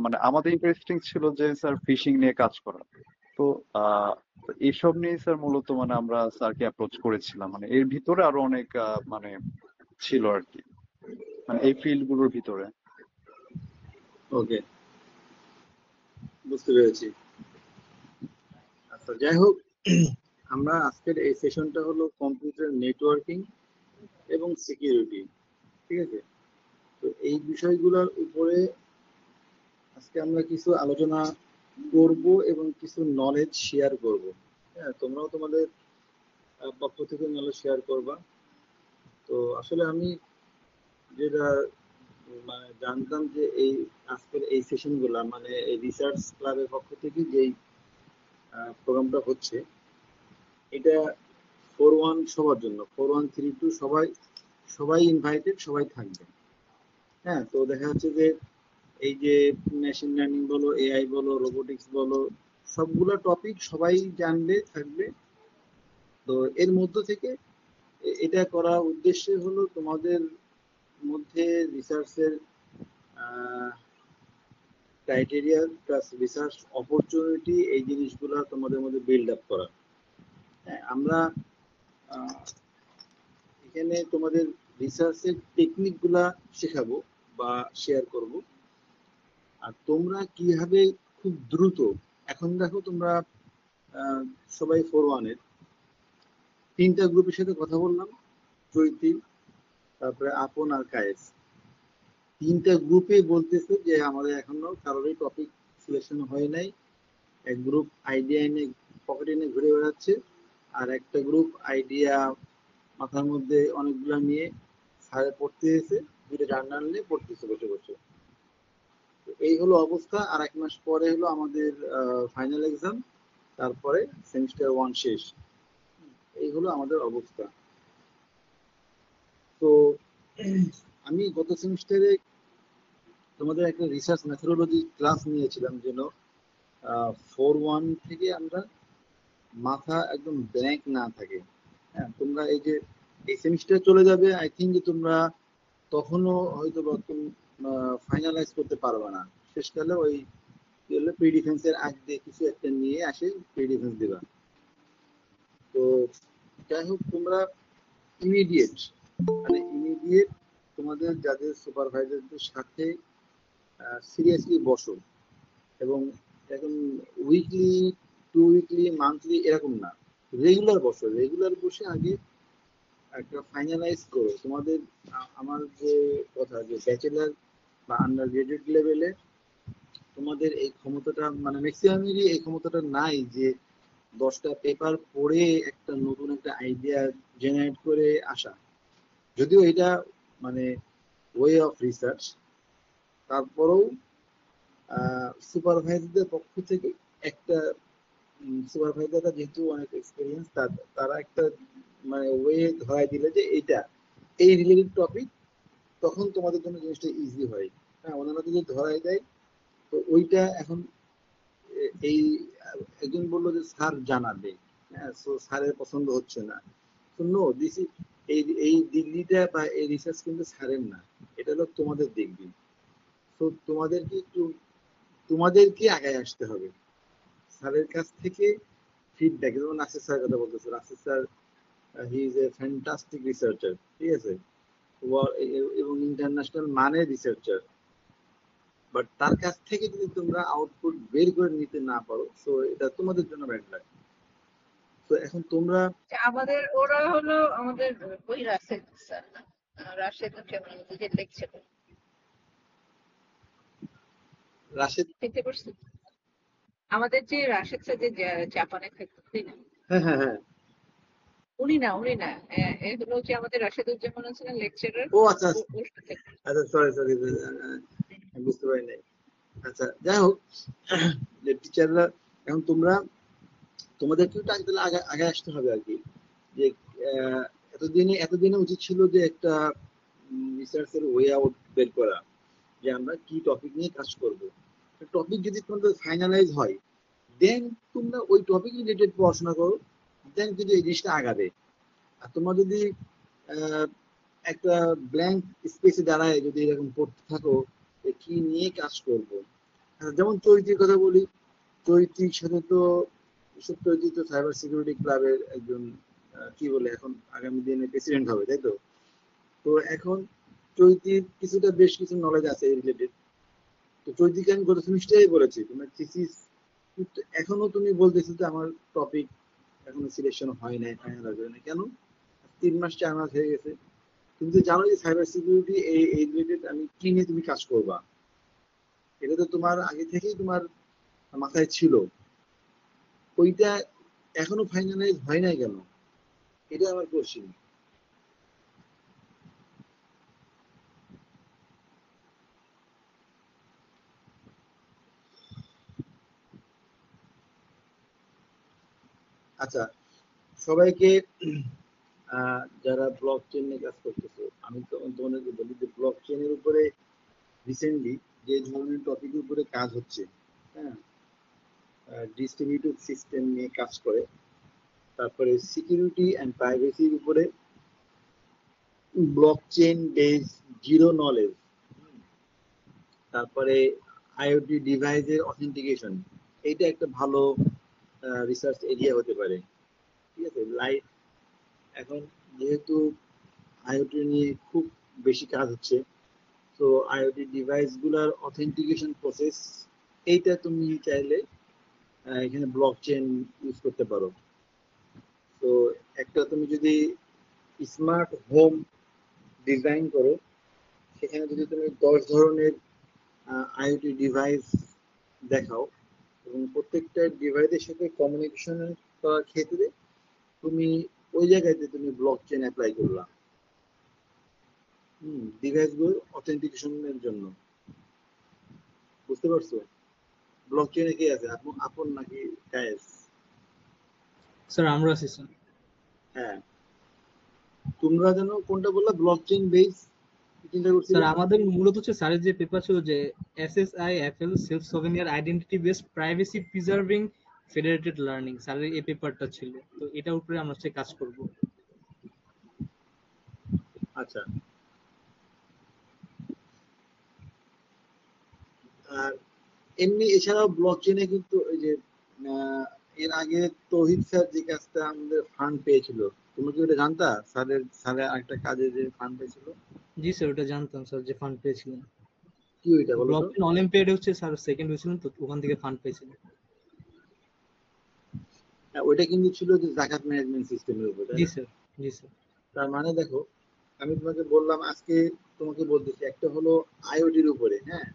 মানে আমাদের ইন্টারেস্টিং ছিল যে স্যার ফিশিং নিয়ে কাজ করা। তো আহ, তো এইসব নিয়ে স্যার মূলত মানে আমরা স্যারকে অ্যাপ্রোচ করেছিলাম, মানে এর ভিতরে আরো অনেক মানে ছিল আর কি, মানে এই ফিল্ড গুলোর ভিতরে। ওকে, বুঝতে পেরেছি। আচ্ছা, যাই হোক, আমরা আজকের এই সেশনটা হলো কম্পিউটার নেটওয়ার্কিং এবং সিকিউরিটি, ঠিক আছে? তো এই বিষয়গুলোর উপরে আজকে আমরা কিছু আলোচনা করব এবং কিছু নলেজ শেয়ার করব। হ্যাঁ, তোমরাও তোমাদের পক্ষ থেকে নলেজ শেয়ার করবা। তো আসলে আমি যেটা মানে জানতাম যে এই আজকের এই সেশনগুলা মানে এই রিসার্চ ক্লাবের পক্ষ থেকে যেই প্রোগ্রামটা হচ্ছে, এটা 4-1 সবার জন্য, 4-1-3-2 সবাই সবাই ইনভাইটেড, সবাই থাকবে। হ্যাঁ, তো দেখা যাচ্ছে যে এই যে মেশিন লার্নিং বলো, এআই বলো, রোবোটিক্স বলো, সবগুলো টপিক সবাই জানবে, থাকবে। তো এর মধ্য থেকে এটা করা উদ্দেশ্যে হলো তোমাদের মধ্যে রিসার্চের ক্রাইটেরিয়া প্লাস রিসার্চ অপরচুনিটি, এই জিনিসগুলো তোমাদের মধ্যে বিল্ড আপ করা। হ্যাঁ, আমরা আহ, এখানে তোমাদের রিসার্চের টেকনিকগুলা শেখাবো বা শেয়ার করব। আর তোমরা কিভাবে খুব দ্রুত, এখন দেখো তোমরা আহ, সবাই 4-1-এর 3টা গ্রুপের সাথে কথা বললাম, চৈতি, তারপরে আপন আর কায়েস। 3টা গ্রুপে বলতেছে যে আমাদের এখনো কারোরই টপিক সিলেকশন হয় নাই। এক গ্রুপ আইডিয়া এনে পকেটে এনে ঘুরে বেড়াচ্ছে, আর একটা গ্রুপ আইডিয়া মাথার মধ্যে অনেকগুলা নিয়ে স্যারে পড়তে এসে দুটো জার্নাল নিয়ে পড়তেছে বসে বসে। তো এই হলো অবস্থা। আর 1 মাস পরে হলো আমাদের ফাইনাল এক্সাম, তারপরে সেমিস্টার 1 শেষ। এই হলো আমাদের অবস্থা। তো আমি গত সেমিস্টারে তোমাদের একটা রিসার্চ মেথোডোলজি ক্লাস নিয়েছিলাম, যেন 4-1 থেকে আমরা মাথা একদম ব্ল্যাঙ্ক না থাকে। হ্যাঁ, তোমরা এই যে এই সেমিস্টার চলে যাবে, আই থিঙ্ক যে তোমরা তখনও হয়তো বা তুমি ফাইনালাইজ করতে পারবে না। শেষকালে ওই কি হলো, প্রি ডিফেন্সের আগ দিয়ে কিছু একটা নিয়ে আসে, প্রি ডিফেন্স দিবা। তো যাই হোক, তোমরা ইমিডিয়েট মানে ইমিডিয়েট তোমাদের যাদের সুপারভাইজারদের সাথে সিরিয়াসলি বসো, এবং এখন উইকলি, 2 উইকলি, মান্থলি এরকম না, রেগুলার বসো। রেগুলার বসে আগে একটা ফাইনালাইজ করো তোমাদের। আমার যে কথা, যে ব্যাচেলার বা আন্ডার গ্রাজুয়েট লেভেলে তোমাদের এই ক্ষমতাটা, মানে ম্যাক্সিমামেরই এই ক্ষমতাটা নাই যে 10টা পেপার পড়ে একটা নতুন একটা আইডিয়া জেনারেট করে আসা। যদিও এটা মানে ওয়ে অফ রিসার্চ, তারপরেও সুপারভাইজারদের পক্ষ থেকে একটা, সুপারভাইজাররা যেহেতু অনেক এক্সপিরিয়েন্স, তারা একটা মানে ওয়ে ধরাই দিলে যে এইটা এই রিলেটেড টপিক, তখন তোমাদের জন্য জিনিসটা ইজি হয়। হ্যাঁ, ওনারা যদি ধরাই দেয়, তো ওইটা এখন এই একজন বললো যে স্যার জানাবে। হ্যাঁ, সো স্যারের পছন্দ হচ্ছে না। তো নো, দিস ইজ, এই এই ডিগ্রিটা বা এই রিসার্চ কিন্তু স্যারের না, এটা হলো তোমাদের ডিগ্রি। তো তোমাদেরকে একটু, তোমাদেরকে আগায় আসতে হবে স্যারের কাছ থেকে ফিডব্যাক। যেমন নাসির স্যারের কথা বলতেছে, Nasir sir he is a fantastic researcher, ঠিক আছে, এবং ইন্টারন্যাশনাল মানের রিসার্চার। বাট তার কাছ থেকে যদি তোমরা আউটপুট বের করে নিতে না পারো, তো এটা তোমাদের জন্য ব্যাড লাগ। তো এখন তোমরা আমাদের ওরা হলো আমাদের ওই রাশেদ স্যার না, রাশেদ যে লেকচার রাশেদ, দেখতে পারছি, আমাদের যে রাশেদ স্যার যে জাপানে থাকতেন না, হ্যাঁ হ্যাঁ হ্যাঁ, উনি না এ হলো যে আমাদের রাশেদুজ্জামান ছিলেন লেকচারার। ও আচ্ছা আচ্ছা, সরি সরি, বুঝতে পারি নাই। আচ্ছা, যাই হোক, যে টিচাররা, এখন তোমরা তোমাদেরকে একটু আগে তাহলে আগে আগে আসতে হবে আর কি। যে এতদিনে উচিত ছিল যে একটা রিসার্চের ওয়ে আউট বের করা, যে আমরা কি টপিক নিয়ে কাজ করব। টপিক যদি তোমাদের ফাইনালাইজ হয়, দেন তোমরা ওই টপিক রিলেটেড পড়াশোনা করো, দেন কিন্তু এই জিনিসটা আগাবে। আর তোমরা যদি আহ, একটা ব্ল্যাঙ্ক স্পেসে দাঁড়ায় যদি এরকম পড়তে থাকো, কি নিয়ে কাজ করব। যেমন চৈতির কথা বলি, চৈতির সাথে তো চৈতি তো সাইবার সিকিউরিটি ক্লাবের একজন কি বলে এখন আগামী দিনে প্রেসিডেন্ট হবে, তাই তো? তো এখন চৈতির কিছুটা বেশ কিছু নলেজ আছে এই রিলেটেড। তো চৈতিকে আমি গত সেমিস্টারে বলেছি তোমার থিসিস, এখনো তুমি বলতেছো যে আমার টপিক এখনো সিলেকশন হয় নাই, ফাইনাল হবে না কেন? 3 মাস 4 মাস হয়ে গেছে। তুমি তো জানো যে সাইবার সিকিউরিটি এই রিলেটেড আমি কি নিয়ে তুমি কাজ করবা, এটা তো তোমার আগে থেকেই তোমার মাথায় ছিল। ওইটা এখনো ফাইনালাইজ হয় নাই কেন, এটা আমার কোশ্চিন। আচ্ছা, সবাইকে যারা ব্লক চেন নিয়ে কাজ করতেছে, আমি তো তোমাদেরকে বলি যে ব্লক চেনের উপরে রিসেন্টলি যে ধরনের টপিকের উপরে কাজ হচ্ছে, হ্যাঁ, ডিস্ট্রিবিউটেড সিস্টেম নিয়ে কাজ করে, তারপরে সিকিউরিটি অ্যান্ড প্রাইভেসির উপরে block chain base zero knowledge, তারপরে আইওটি ডিভাইসের অথেন্টিকেশন, এইটা একটা ভালো রিসার্চ এরিয়া হতে পারে। ঠিক আছে, লাইট এখন যেহেতু আইওটি নিয়ে খুব বেশি কাজ হচ্ছে, তো আইওটি ডিভাইস গুলার অথেন্টিকেশন প্রসেস, এইটা তুমি চাইলে এখানে ব্লক চেন ইউজ করতে পারো। তো একটা তুমি যদি স্মার্ট হোম ডিজাইন করো, সেখানে যদি তুমি 10 ধরনের আইওটি ডিভাইস দেখাও এবং প্রত্যেকটা ডিভাইসের সাথে কমিউনিকেশন করার ক্ষেত্রে তুমি ওই জায়গাতে তুমি ব্লক চেন অ্যাপ্লাই করলা, ডিভাইস গুলো অথেন্টিকেশনের জন্য। বুঝতে পারছো? ব্লক চেনে কি আছে, আপন আপন নাকি কায়েস? স্যার আমরা আছি স্যার। হ্যাঁ, তোমরা যেন কোনটা বললা, ব্লক চেন বেস চিন্তা স্যার করছিলা? আমাদের মূলত হচ্ছে স্যারের যে পেপার ছিল যে SSIFL সেলফ সভেনিয়ার identity based privacy preserving federated learning, স্যারের এই পেপারটা ছিল, তো এটার উপরে আমরা হচ্ছে কাজ করব। আচ্ছা, আর এমনি এছাড়াও ব্লক চেনে কিন্তু ওই যে আহ, এর আগে তৌহিদ স্যার যে কাজটা আমাদের ফান্ড পেয়েছিল, তুমি কি ওটা জানতা? স্যারের আরেকটা কাজে যে ফান্ড পেয়েছিল, জি স্যার, ওটা জানতাম স্যার যে ফান্ড পেয়েছিলেন। কি ওইটা বলো তো? ব্লকচেন অলিম্পিয়াডে হচ্ছে স্যার সেকেন্ড হয়েছিলেন, তো ওখান থেকে ফান্ড পেয়েছিলেন। হ্যাঁ, ওইটা কিন্তু ছিল যে জাকাত ম্যানেজমেন্ট সিস্টেমের উপর, তাই জি না? স্যার। জি স্যার। তার মানে দেখো, আমি তোমাকে বললাম আজকে, তোমাকে বলতেছি একটা হলো আইওটির উপরে, হ্যাঁ,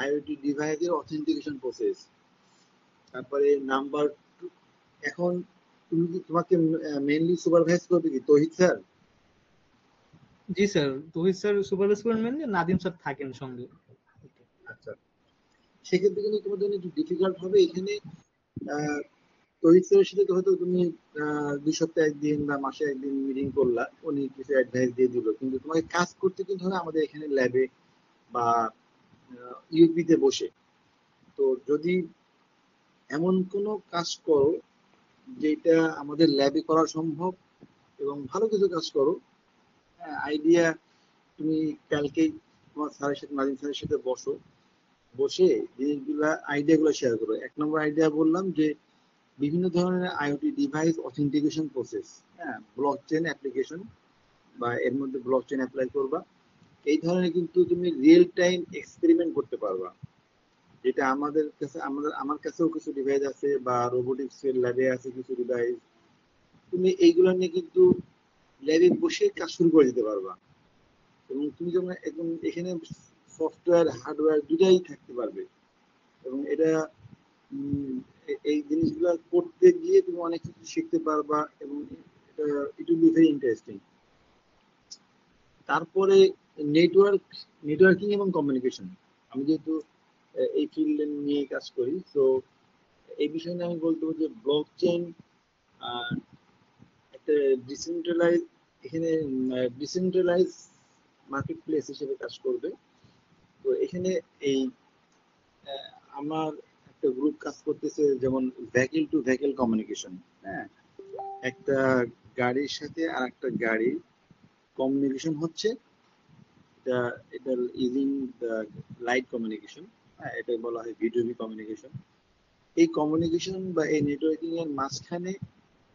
আইওটি ডিভাইসের অথেন্টিকেশন প্রসেস। তারপরে নাম্বার এখন তুমি কি, তোমাকে মেইনলি সুপারভাইজ করবে কি তৌহিদ স্যার? জি স্যার, তহিদ স্যার সুপারভাইজ করেন, মানে নাদিম স্যার থাকেন সঙ্গে। আচ্ছা, সেক্ষেত্রে কিন্তু তোমার জন্য একটু ডিফিকাল্ট হবে এখানে। আহ, তৌহিদ স্যারের সাথে তো হয়তো তুমি 2 সপ্তাহে একদিন বা মাসে একদিন মিটিং করলা, উনি কিছু অ্যাডভাইস দিয়ে দিল, কিন্তু তোমাকে কাজ করতে কিন্তু হবে আমাদের এখানে ল্যাবে বা ইউপিতে বসে। তো যদি এমন কোনো কাজ করো যেটা আমাদের ল্যাবে করা সম্ভব এবং ভালো কিছু কাজ করো, আইডিয়া, তুমি কালকেই তোমার স্যারের সাথে, নাজিম স্যারের সাথে বসো, বসে জিনিসগুলা আইডিয়া গুলো শেয়ার করো। 1 নম্বর আইডিয়া বললাম যে বিভিন্ন ধরনের আইওটি ডিভাইস অথেন্টিকেশন প্রসেস, হ্যাঁ, ব্লক চেন অ্যাপ্লিকেশন বা এর মধ্যে ব্লক চেন অ্যাপ্লাই করবা। এই ধরনের কিন্তু তুমি রিয়েল টাইম এক্সপেরিমেন্ট করতে পারবা, যেটা আমাদের কাছে, আমার কাছেও কিছু ডিভাইস আছে বা রোবোটিক্স এর ল্যাবে আছে কিছু ডিভাইস। তুমি এইগুলো নিয়ে কিন্তু ল্যাবে বসে কাজ শুরু করে দিতে পারবা এবং তুমি যখন একদম এখানে সফটওয়্যার হার্ডওয়্যার দুটাই থাকতে পারবে এবং এটা এই জিনিসগুলো করতে গিয়ে তুমি অনেক কিছু শিখতে পারবা এবং এটা it will be very interesting. তারপরে নেটওয়ার্কিং এবং কমিউনিকেশন, আমি যেহেতু এই ফিল্ড নিয়ে কাজ করি, তো এই বিষয়ে নিয়ে আমি বলতে পারি যে ব্লক চেইন একটা ডিসেন্ট্রালাইজ, এখানে ডিসেন্ট্রালাইজ মার্কেট প্লেস হিসেবে কাজ করবে। তো এখানে এই আমার একটা গ্রুপ কাজ করতেছে, যেমন ভেহিকল টু ভেহিকল কমিউনিকেশন, হ্যাঁ, একটা গাড়ির সাথে আর একটা গাড়ির কমিউনিকেশন হচ্ছে এটা ইউজিং দ্য লাইট কমিউনিকেশন, এটা বলা হয় ভিডিওভি কমিউনিকেশন। এই কমিউনিকেশন বা এই নেটওয়ার্কিং এর মাঝখানে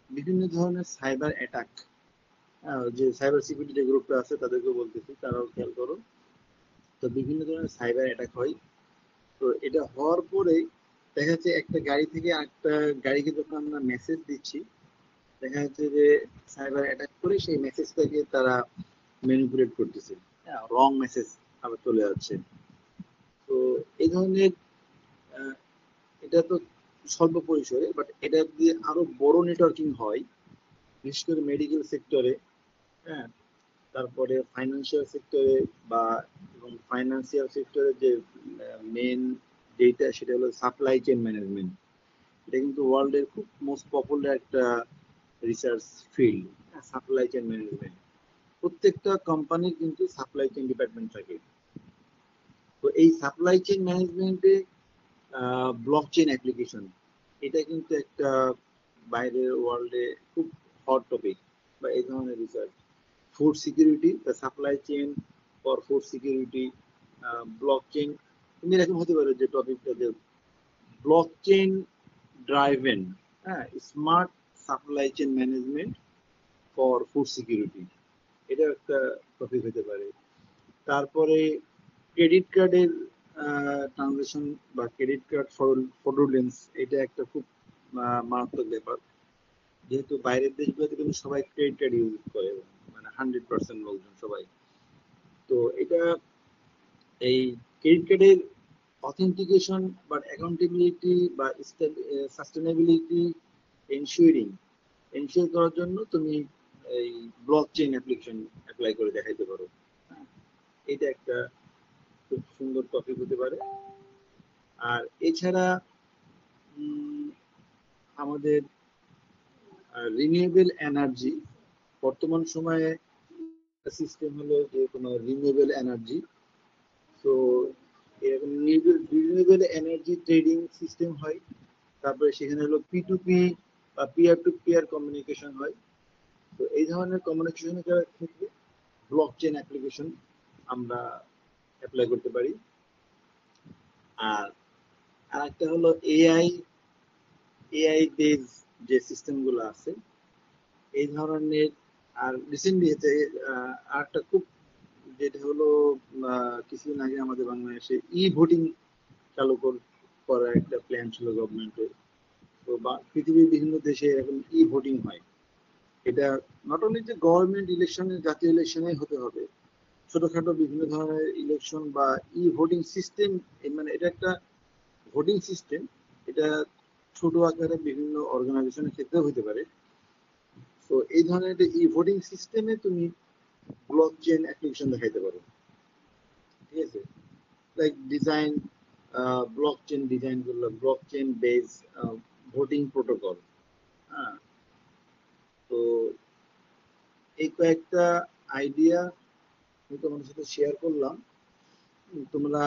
বিভিন্ন ধরনের সাইবার অ্যাটাক, যে সাইবার সিকিউরিটি যে গ্রুপটা আছে তাদেরকে বলতেছি, তারাও খেয়াল করো। তো বিভিন্ন ধরনের সাইবার অ্যাটাক হয়। তো এটা হওয়ার পরে দেখা যাচ্ছে একটা গাড়ি থেকে আরেকটা গাড়িকে যখন আমরা মেসেজ দিচ্ছি, দেখা যাচ্ছে যে সাইবার অ্যাটাক করে সেই মেসেজটাকে তারা ম্যানিপুলেট করতেছে, রং মেসেজ আবার চলে যাচ্ছে। তো এই ধরনের আহ, এটা তো স্বল্প পরিসরে, বাট এটা দিয়ে আরো বড় নেটওয়ার্কিং হয়, বিশেষ করে মেডিকেল সেক্টরে, হ্যাঁ, তারপরে ফাইন্যান্সিয়াল সেক্টরে, বা এবং ফাইন্যান্সিয়াল সেক্টরে যে মেন যেটা সেটা হলো সাপ্লাই চেইন ম্যানেজমেন্ট। এটা কিন্তু ওয়ার্ল্ডের খুব মোস্ট পপুলার একটা research field, supply chain management. প্রত্যেকটা কোম্পানির কিন্তু সাপ্লাই চেইন ডিপার্টমেন্ট থাকে। তো এই সাপ্লাই চেইন ম্যানেজমেন্টে ব্লক চেইন অ্যাপ্লিকেশন, এটা কিন্তু একটা বাইরের ওয়ার্ল্ডে খুব হট টপিক, বা এই ধরনের research. Food security, the supply chain for food security, block chain. তুমি এরকম হতে পারে যে টপিকটা যে ব্লক চেইন ড্রাইভেন, হ্যাঁ, smart supply chain management for food security, এটা একটা টপিক হতে পারে। তারপরে ক্রেডিট কার্ডের ট্রানজাকশন বা ক্রেডিট কার্ড ফ্রডুলেন্স, এটা একটা খুব মারাত্মক ব্যাপার, যেহেতু বাইরের দেশগুলোতে কিন্তু সবাই ক্রেডিট কার্ড ইউজ করে, মানে 100% লোকজন সবাই। তো এটা এই ক্রেডিট কার্ডের অথেন্টিকেশন বা অ্যাকাউন্টেবিলিটি বা সাস্টেনেবিলিটি এনশিওর করার জন্য তুমি এই ব্লক চেইন অ্যাপ্লিকেশন অ্যাপ্লাই করে দেখাইতে পারো। হ্যাঁ, এটা একটা খুব সুন্দর টপিক হতে পারে। আর এছাড়া উম, আমাদের রিনিউয়েবল এনার্জি, বর্তমান সময়ে সিস্টেম হলো যে তোমার রিনিউয়েবল এনার্জি। তো এরকম রিনিউয়েবল এনার্জি ট্রেডিং সিস্টেম হয়, তারপরে সেখানে হলো P2P বা পিয়ার টু পিয়ার কমিউনিকেশন হয়। তো এই ধরনের কমিউনিকেশনের ক্ষেত্রে ব্লক চেইন অ্যাপ্লিকেশন আমরা অ্যাপ্লাই করতে পারি। আর আরেকটা হলো এআই বেজ যে সিস্টেমগুলো আছে এই ধরনের। আর রিসেন্টলি আরেকটা খুব যেটা হলো কিছুদিন আগে আমাদের বাংলাদেশে ভোটিং চালু করার একটা প্ল্যান ছিল গভর্নমেন্টের। তো পৃথিবীর বিভিন্ন দেশে এখন ভোটিং হয়। এটা নট অনলি যে গভর্নমেন্ট ইলেকশনে, জাতীয় ইলেকশনে হতে হবে, ছোটখাটো বিভিন্ন ধরনের ইলেকশন বা ভোটিং সিস্টেম, মানে এটা একটা ভোটিং সিস্টেম, এটা ছোট আকারে বিভিন্ন অর্গানাইজেশনের ক্ষেত্রেও হতে পারে। তো এই ধরনের একটা ভোটিং সিস্টেমে তুমি ব্লক চেইন অ্যাপ্লিকেশন দেখাইতে পারো, ঠিক আছে, like design blockchain design করলো, blockchain base voting protocol. হ্যাঁ, তো এই কয়েকটা আইডিয়া আমি তোমাদের সাথে শেয়ার করলাম। তোমরা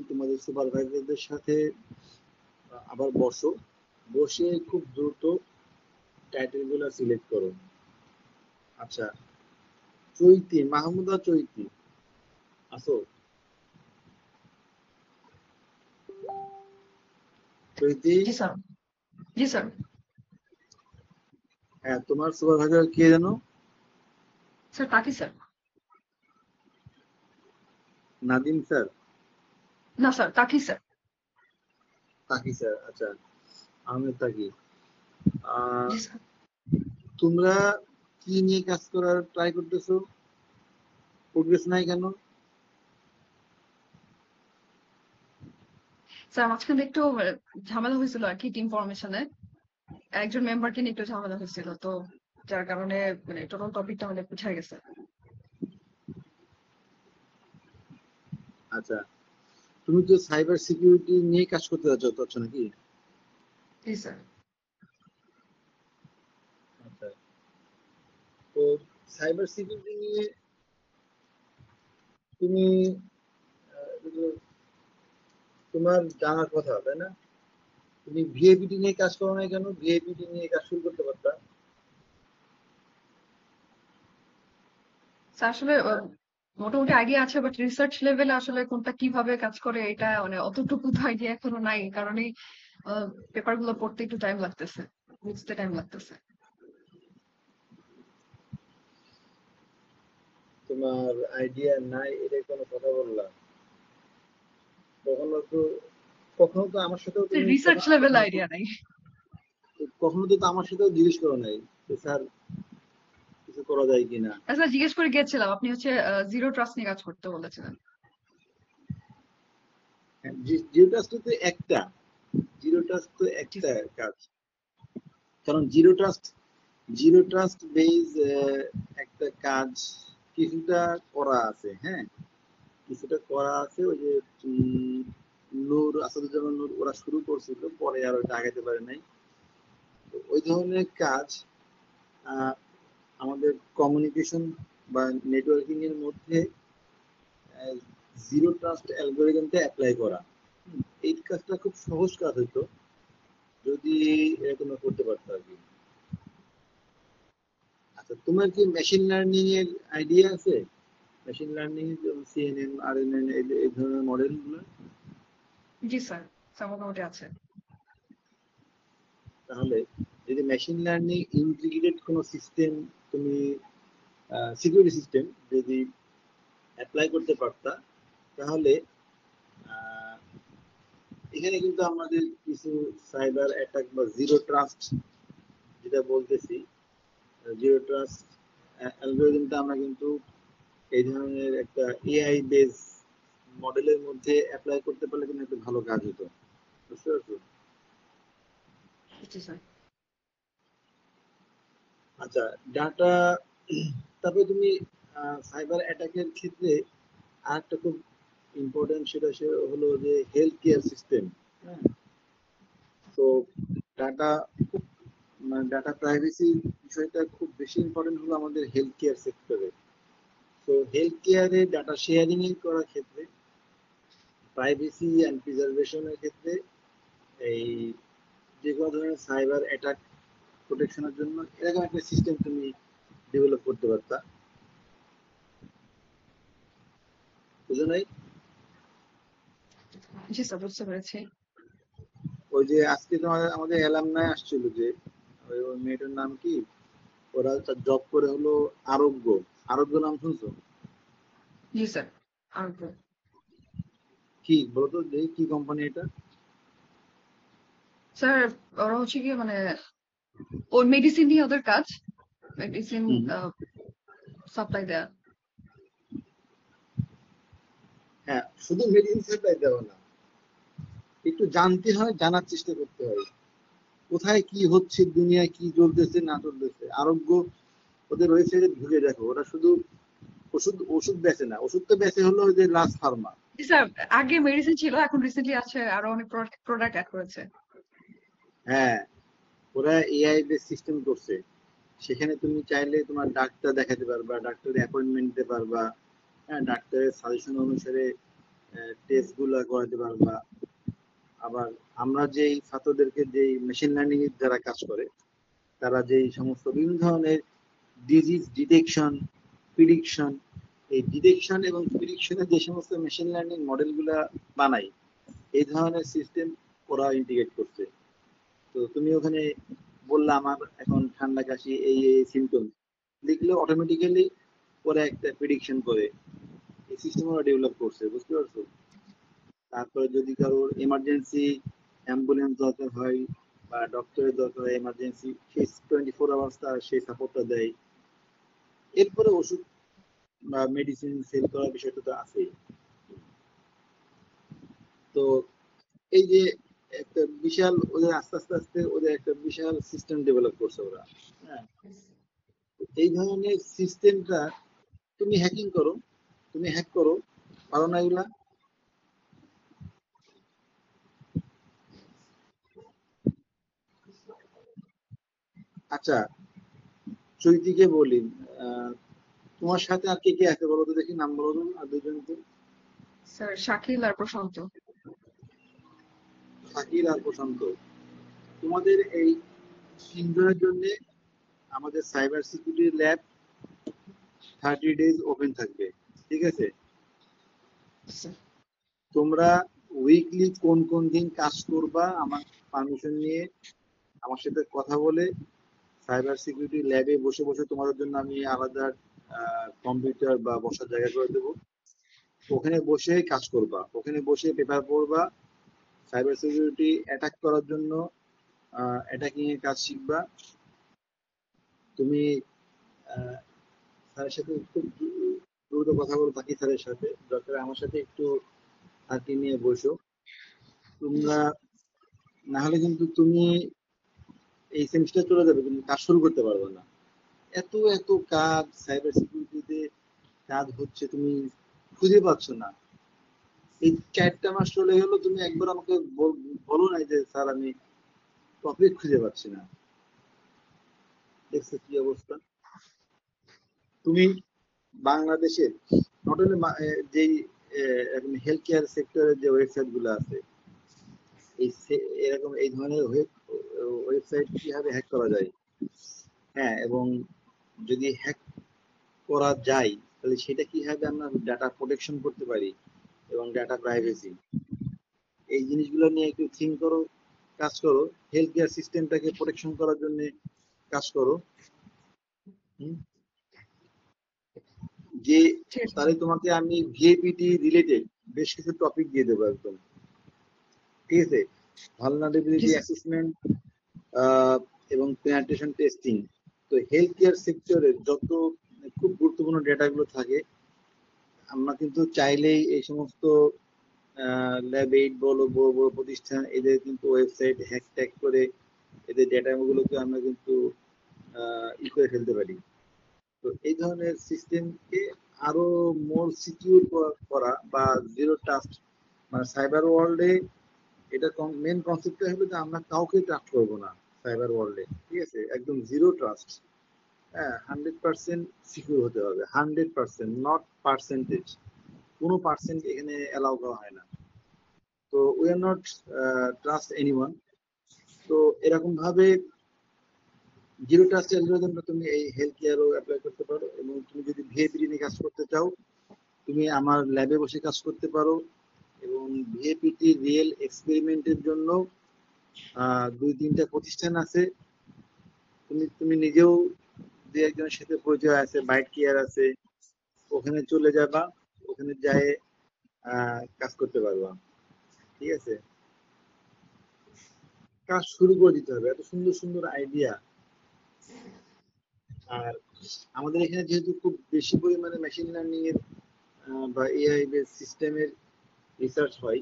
তোমাদের সুপারভাইজারদের সাথে আবার বসে খুব দ্রুত টাইটেল গুলা সিলেক্ট করো। আচ্ছা, চৈতি, মাহমুদা চৈতি আসো? চৈতি, জি স্যার। জি স্যার। হ্যাঁ, তোমার সুপারভাইজার কে জানো? স্যার তাকি স্যার। নাদিম স্যার? না স্যার, তাকি স্যার। তাকি স্যার, আচ্ছা, আহমেদ তাকি। আহ, জি স্যার। তোমরা কি নিয়ে কাজ করার ট্রাই করতেছো? প্রোগ্রেস নাই কেন? স্যার মাঝখানে একটু ঝামেলা হয়েছিল আর কি, টিম ফরমেশনে একজন মেম্বারকে নিয়ে একটু ঝামেলা হয়েছিল, তো যার কারণে মানে টোটাল টপিকটা অনেক পিছিয়ে গেছে। আচ্ছা, তুমি তো সাইবার সিকিউরিটি নিয়ে কাজ করতে চাচ্ছ নাকি? জি স্যার। আচ্ছা, তো সাইবার সিকিউরিটি নিয়ে তুমি তোমার জানার কথা, তাই না? তুমি ভিএপিটি নিয়ে কাজ করো না কেন? ভিএপিটি নিয়ে কাজ শুরু করতে পারতা। স্যার আসলে মোটামুটি আইডিয়া আছে, বাট রিসার্চ লেভেলে আসলে কোনটা কিভাবে কাজ করে এটা মানে অতটুকু তো আইডিয়া এখনো নাই, কারণ এই পেপার গুলো পড়তে একটু টাইম লাগতেছে, বুঝতে টাইম লাগতেছে। তোমার আইডিয়া নাই এটা কোনো কথা বললা? কখনো তো কখনো তো আমার সাথেও তুমি রিসার্চ কথা লেভেল কথা আইডিয়া নাই। কখনো তো আমার সাথেও জিজ্ঞেস করো নাই যে স্যার কিছু করা যায় কিনা। আচ্ছা, জিজ্ঞেস করে গিয়েছিলাম, আপনি হচ্ছে জিরো ট্রাস্ট নিয়ে কাজ করতে বলেছিলেন। জিরো ট্রাস্ট তো একটা, জিরো ট্রাস্ট তো জি একটা স্যার। কাজ। কারণ জিরো ট্রাস্ট বেজ একটা কাজ কিছুটা করা আছে, হ্যাঁ কিছুটা করা আছে। ওই যে নূর, আসাদুজ্জামান নূর ওরা শুরু করছিল, পরে আর ওইটা আগাতে পারে নাই। তো ওই ধরনের কাজ আহ, আমাদের কমিউনিকেশন বা নেটওয়ার্কিং এর মধ্যে জিরো ট্রাস্ট অ্যালগোরিদমটা অ্যাপ্লাই করা, এই কাজটা খুব সহজ কাজ হতো যদি এটা তোমরা করতে পারতো আর কি। আচ্ছা, তোমার কি মেশিন লার্নিং এর আইডিয়া আছে? মেশিন লার্নিং, সিএনএন, আরএনএন, এই ধরনের মডেল গুলো? জি স্যার, স্যার মোটামুটি আছে। তাহলে যদি মেশিন লার্নিং ইন্টিগ্রেটেড কোনো সিস্টেম তুমি সিকিউরিটি সিস্টেম যদি অ্যাপ্লাই করতে পারতা, তাহলে আহ, এখানে কিন্তু আমাদের কিছু সাইবার অ্যাটাক বা জিরো ট্রাস্ট যেটা বলতেছি, জিরো ট্রাস্ট অ্যালগোরিদমটা আমরা কিন্তু এই ধরনের একটা এআই বেস মডেলের মধ্যে অ্যাপ্লাই করতে পারলে কিন্তু একটা ভালো কাজ হতো, বুঝতে পারছো? জি স্যার। আচ্ছা, ডাটা, তারপরে তুমি সাইবার অ্যাটাকের ক্ষেত্রে আরেকটা খুব ইম্পর্টেন্ট সেটা হলো যে হেলথ কেয়ার সিস্টেম। হ্যাঁ, তো ডাটা খুব মানে ডাটা প্রাইভেসি বিষয়টা খুব বেশি ইম্পর্টেন্ট হলো আমাদের হেলথ কেয়ার সেক্টরে। তো হেলথ কেয়ারে ডাটা শেয়ারিং এর করার ক্ষেত্রে প্রাইভেসি অ্যান্ড প্রিজার্ভেশনের ক্ষেত্রে এই যে কোনো ধরনের সাইবার অ্যাটাক প্রোটেকশনের জন্য এরকম একটা সিস্টেম তুমি ডেভেলপ করতে পারতা, বুঝো নাই? জি স্যার, বুঝতে পেরেছি। ওই যে আজকে তোমাদের আমাদের অ্যালামনাই আসছিল যে ওই মেয়েটার নাম কি, ওরা তার জব করে হলো আরোগ্য, আরোগ্য নাম শুনছো? জি স্যার। আর কি বলতো যে কি কোম্পানি এটা? স্যার, ওরা হচ্ছে কি মানে ওর মেডিসিন নিয়ে ওদের কাজ, মেডিসিন হুম, সাপ্লাই দেয়া। হ্যাঁ, শুধু মেডিসিন সাপ্লাই দেওয়া না, একটু জানতে হয়, জানার চেষ্টা করতে হয় কোথায় কি হচ্ছে, দুনিয়ায় কি চলতেছে না চলতেছে। আরোগ্য ওদের ওয়েবসাইটে ঢুকে দেখো, ওরা শুধু ওষুধ ওষুধ বেচে না, ওষুধ তো বেচে হলো ওই যে লাস ফার্মা। জি স্যার, আগে মেডিসিন ছিল, এখন রিসেন্টলি আছে আরো অনেক প্রোডাক্ট অ্যাড করেছে। হ্যাঁ, ওরা এআই বেস সিস্টেম করছে, সেখানে তুমি চাইলে তোমার ডাক্তার দেখাতে পারবা, ডাক্তারের অ্যাপয়েন্টমেন্ট দিতে পারবা, হ্যাঁ ডাক্তারের সাজেশন অনুসারে টেস্ট গুলা করাতে পারবা। আবার আমরা যেই ছাত্রদেরকে যেই মেশিন লার্নিং এর যারা কাজ করে, তারা যেই সমস্ত বিভিন্ন ধরনের ডিজিজ ডিটেকশন, প্রিডিকশন, এই ডিটেকশন এবং প্রিডিকশনের যে সমস্ত মেশিন লার্নিং মডেলগুলা বানাই, এই ধরনের সিস্টেম ওরা ইন্টিগ্রেট করছে। তো তুমি ওখানে বললা আমার এখন ঠান্ডা কাশি এই এই সিমটম লিখলে অটোমেটিক্যালি ওরা একটা প্রিডিকশন করে, এই সিস্টেম ওরা ডেভেলপ করছে, বুঝতে পারছো? তারপরে যদি কারোর এমার্জেন্সি অ্যাম্বুলেন্স দরকার হয় বা ডক্টরের দরকার হয় এমার্জেন্সি, সেই 24 আওয়ার্স তার সেই সাপোর্টটা দেয়। এরপরে ওষুধ বা মেডিসিন সেল করার বিষয়টা তো আছেই। তো এই যে একটা বিশাল ওদের আস্তে আস্তে আস্তে ওদের একটা বিশাল সিস্টেম ডেভেলপ করছে ওরা। হ্যাঁ, এই ধরনের সিস্টেমটা তুমি হ্যাকিং করো, তুমি হ্যাক করো, পারো না এগুলা? আচ্ছা, চৈতিকে বলি, আহ, তোমার সাথে আর কে কে আছে বলো তো দেখি, নাম বলো তো আর দুজনকে। স্যার শাকিল আর প্রশান্ত। শাকিল আর প্রশান্ত, তোমাদের এই তিনজনের জন্য আমাদের cyber security lab 30 days open থাকবে। ঠিক আছে? তোমরা উইকলি কোন কোন দিন কাজ করবা আমার পারমিশন নিয়ে আমার সাথে কথা বলে সাইবার সিকিউরিটি ল্যাবে বসে বসে তোমাদের জন্য আমি আলাদা কম্পিউটার বা বসার জায়গা করে দেবো। ওখানে বসে কাজ করবা, ওখানে বসে পেপার পড়বা, সাইবার সিকিউরিটি অ্যাটাক করার জন্য অ্যাটাকিং এর কাজ শিখবা। তুমি স্যারের সাথে খুব দ্রুত কথা বলো, বাকি স্যারের সাথে দরকার আমার সাথে একটু হাতি নিয়ে বসো তোমরা, না হলে কিন্তু তুমি এই সেমিস্টার চলে যাবে কিন্তু কাজ শুরু করতে পারবে না। এত এত কাজ সাইবার সিকিউরিটিতে কাজ হচ্ছে, তুমি খুঁজে পাচ্ছ না। এই 4টা মাস চলে গেল, তুমি একবার আমাকে বলো না যে স্যার আমি টপিক খুঁজে পাচ্ছি না। দেখছো কি অবস্থা? তুমি বাংলাদেশের নট অনলি যেই হেলথ কেয়ার সেক্টরের যে ওয়েবসাইট গুলো আছে, এরকম এই ধরনের ওয়েবসাইট কিভাবে হ্যাক করা যায়, হ্যাঁ, এবং যদি হ্যাক করা যায় তাহলে সেটা কিভাবে আমরা ডাটা প্রোটেকশন করতে পারি এবং ডাটা প্রাইভেসি, এই জিনিসগুলো নিয়ে একটু থিঙ্ক করো, কাজ করো, হেলথ কেয়ার সিস্টেমটাকে প্রোটেকশন করার জন্য কাজ করো। যে তাহলে তোমাকে আমি ভিএপিটি রিলেটেড বেশ কিছু টপিক দিয়ে দেবো একদম, ঠিক আছে? ভালনারেবিলিটি অ্যাসেসমেন্ট এবং পেনিট্রেশন টেস্টিং। তো হেলথ কেয়ার সেক্টরের যত খুব গুরুত্বপূর্ণ ডেটাগুলো থাকে আমরা কিন্তু চাইলেই এই সমস্ত ল্যাব এইড বলো, বড় বড় প্রতিষ্ঠান, এদের কিন্তু ওয়েবসাইট হ্যাক ট্যাক করে এদের ডেটাগুলোকে আমরা কিন্তু ই করে ফেলতে পারি। তো এই ধরনের সিস্টেমকে আরো মোর সিকিউর করা বা জিরো ট্রাস্ট, মানে সাইবার ওয়ার্ল্ডে এটা মেন কনসেপ্টটা হলো যে আমরা কাউকে ট্রাস্ট করবো না সাইবার ওয়ার্ল্ডে, ঠিক আছে? একদম জিরো ট্রাস্ট, হ্যাঁ, 100% সিকিউর হতে হবে, 100%, নট পার্সেন্টেজ, কোনো পার্সেন্ট এখানে অ্যালাউ করা হয় না। তো we are not trust anyone. তো এরকম ভাবে জিরো ট্রাস্ট অ্যালগরিদমটা তুমি এই হেলথ কেয়ারও অ্যাপ্লাই করতে পারো, এবং তুমি যদি ভিএপি নিয়ে কাজ করতে চাও তুমি আমার ল্যাবে বসে কাজ করতে পারো। এবং ভিএপিটি রিয়েল এক্সপেরিমেন্টের জন্য 2-3টা প্রতিষ্ঠান আছে, তুমি নিজেও দু একজনের সাথে পরিচয় আছে, বাইট কেয়ার আছে, ওখানে চলে যাবা, ওখানে যায় কাজ করতে পারবা, ঠিক আছে? কাজ শুরু করে দিতে হবে, এত সুন্দর সুন্দর আইডিয়া। আর আমাদের এখানে যেহেতু খুব বেশি পরিমাণে মেশিন লার্নিং এর বা এআই বেস সিস্টেমের রিসার্চ হয়,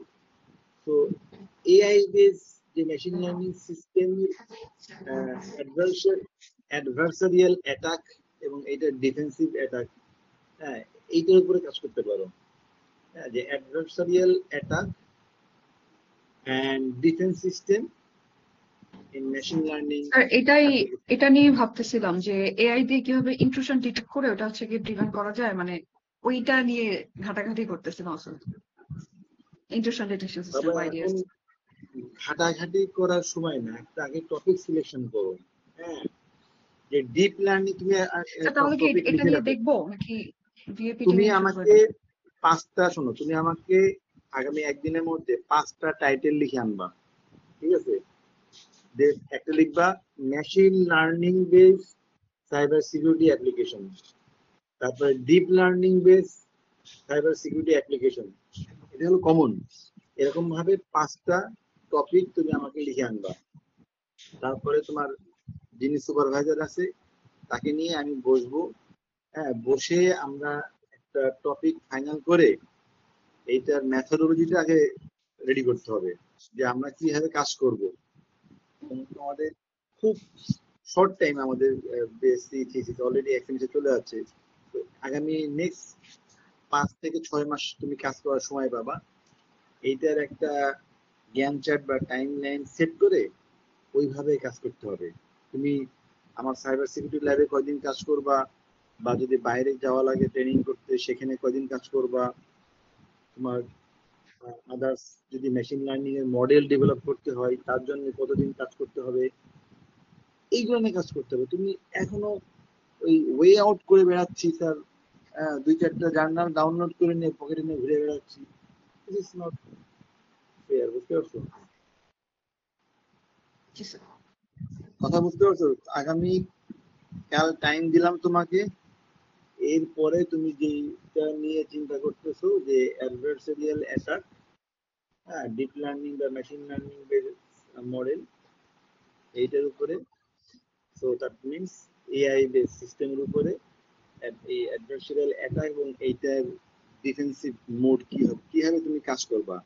তো এআই বেস যে মেশিন লার্নিং সিস্টেম অ্যাডভার্সারিয়াল অ্যাটাক এবং এটা ডিফেন্সিভ অ্যাটাক, হ্যাঁ, এইটার উপরে কাজ করতে পারো। হ্যাঁ, যে adversarial attack and defence system in machine learning. Sir এটা নিয়ে ভাবতেছিলাম যে এআই দিয়ে কিভাবে ইন্ট্রুশন ডিটেক্ট করে ওটা হচ্ছে কি প্রিভেন্ট করা যায়, মানে ওইটা নিয়ে ঘাটাঘাটি করতেছিলাম আসলে। ইন্ট্রুশন ডিটেকশন সিস্টেম তবে আইডিয়াস। এখন ঘাটাঘাটি করার সময় না, একটা আগে টপিক সিলেকশন করো। হ্যাঁ, যে ডিপ লার্নিং তুমি তাহলে কি টপিক এটা লিখে নিয়ে রাখো। দেখবো নাকি ভিএপিটি তুমি নিয়ে শুরু করে আমাকে দেবো? 5টা, শোনো, তুমি আমাকে আগামী একদিনের মধ্যে 5টা টাইটেল লিখে আনবা, ঠিক আছে? একটা লিখবা machine learning base cyber security application, তারপরে deep learning base cyber security application, এটা হলো কমন। এরকম ভাবে 5টা টপিক তুমি আমাকে লিখে আনবা। তারপরে তোমার যিনি সুপারভাইজার আছে তাকে নিয়ে আমি বসবো, হ্যাঁ, বসে আমরা একটা টপিক ফাইনাল করে এইটার ম্যাথোডোলজিটা আগে রেডি করতে হবে যে আমরা কিভাবে কাজ করব। আমাদের খুব শর্ট টাইম, আমাদের বিএসসি থিসিস অলরেডি এক সেমিস্টার চলে যাচ্ছে। তো আগামী নেক্সট 5 থেকে 6 মাস তুমি কাজ করার সময় পাবা। এইটার একটা জ্ঞান চার্ট বা টাইম লাইন সেট করে ওইভাবে কাজ করতে হবে। তুমি আমার সাইবার সিকিউরিটি ল্যাবে কয়দিন কাজ করবা, বা যদি বাইরে যাওয়া লাগে ট্রেনিং করতে সেখানে কয়দিন কাজ করবা, তোমার আদার্স যদি মেশিন লার্নিং এর মডেল ডেভেলপ করতে হয় তার জন্য কতদিন কাজ করতে হবে, এইগুলো নিয়ে কাজ করতে হবে। তুমি এখনো ওই ওয়ে আউট করে বেড়াচ্ছি স্যার, দুই চারটা জার্নাল ডাউনলোড করে নিয়ে পকেটে নিয়ে ঘুরে বেড়াচ্ছি। দিস ইজ নট ফেয়ার, বুঝতে পারছো? জি স্যার। কথা বুঝতে পারছো? আগামী কাল টাইম দিলাম তোমাকে, এরপরে তুমি যেটা নিয়ে চিন্তা করতেছো যে অ্যাডভার্সারিয়াল অ্যাটাক, হ্যাঁ, ডিপ লার্নিং বা মেশিন লার্নিং মডেল, এইটার উপরে, so that means AI base সিস্টেমের উপরে এই অ্যাডভার্সারিয়াল অ্যাটাক এবং এইটার ডিফেন্সিভ মোড কিভাবে তুমি কাজ করবা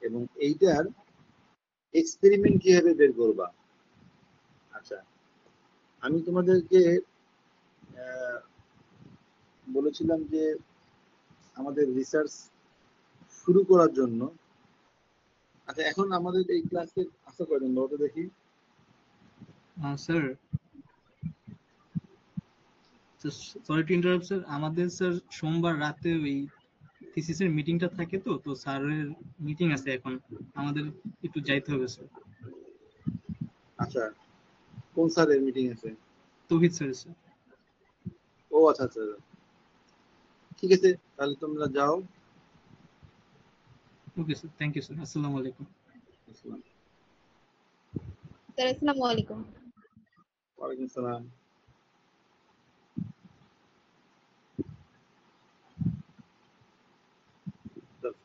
এবং এইটার এক্সপেরিমেন্ট কিভাবে বের করবা। আচ্ছা, আমি তোমাদেরকে বলেছিলাম যে আমাদের রিসার্চ শুরু করার জন্য, আচ্ছা এখন আমাদের এই ক্লাসে আসা কয়জন বলতো দেখি? Sir, sorry to interrupt sir, আমাদের স্যার সোমবার রাতে ওই থিসিসের মিটিংটা থাকে, তো তো স্যারের মিটিং আছে এখন, আমাদের একটু যাইতে হবে স্যার। আচ্ছা, কোন স্যারের মিটিং আছে? তৌহিদ স্যার স্যার। ও আচ্ছা আচ্ছা, ঠিক আছে, তাহলে তোমরা যাও। Okay sir, thank you sir, আসসালামু আলাইকুম। আসসালাম। স্যার আসসালামু আলাইকুম। ওয়ালাইকুম সালাম।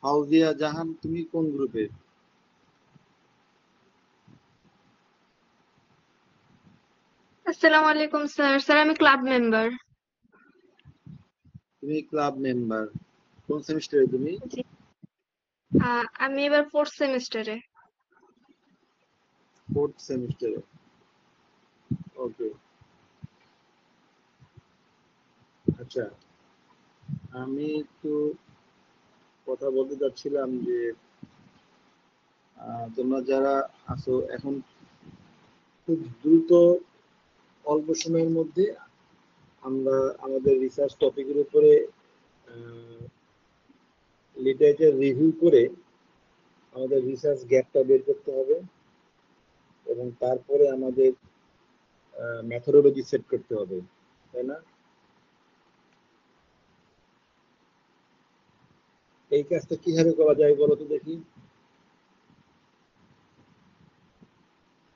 ফাউজিয়া জাহান, তুমি কোন গ্রুপে? আসসালামু আলাইকুম স্যার। স্যার আমি ক্লাব মেম্বার। তুমি ক্লাব মেম্বার, কোন সেমিস্টারে তুমি? জি। আমি এবার 4th সেমিস্টারে। ফোর্থ সেমিস্টারে, ওকে। আচ্ছা, আমি একটু কথা বলতে চাচ্ছিলাম যে তোমরা যারা আছো এখন খুব দ্রুত অল্প সময়ের মধ্যে আমরা আমাদের রিসার্চ টপিকের উপরে লিটারেচার রিভিউ করে আমাদের রিসার্চ গ্যাপটা বের করতে হবে এবং তারপরে আমাদের মেথোডোলজি সেট করতে হবে, তাই না? এই কাজটা কিভাবে করা যায় বলো তো দেখি।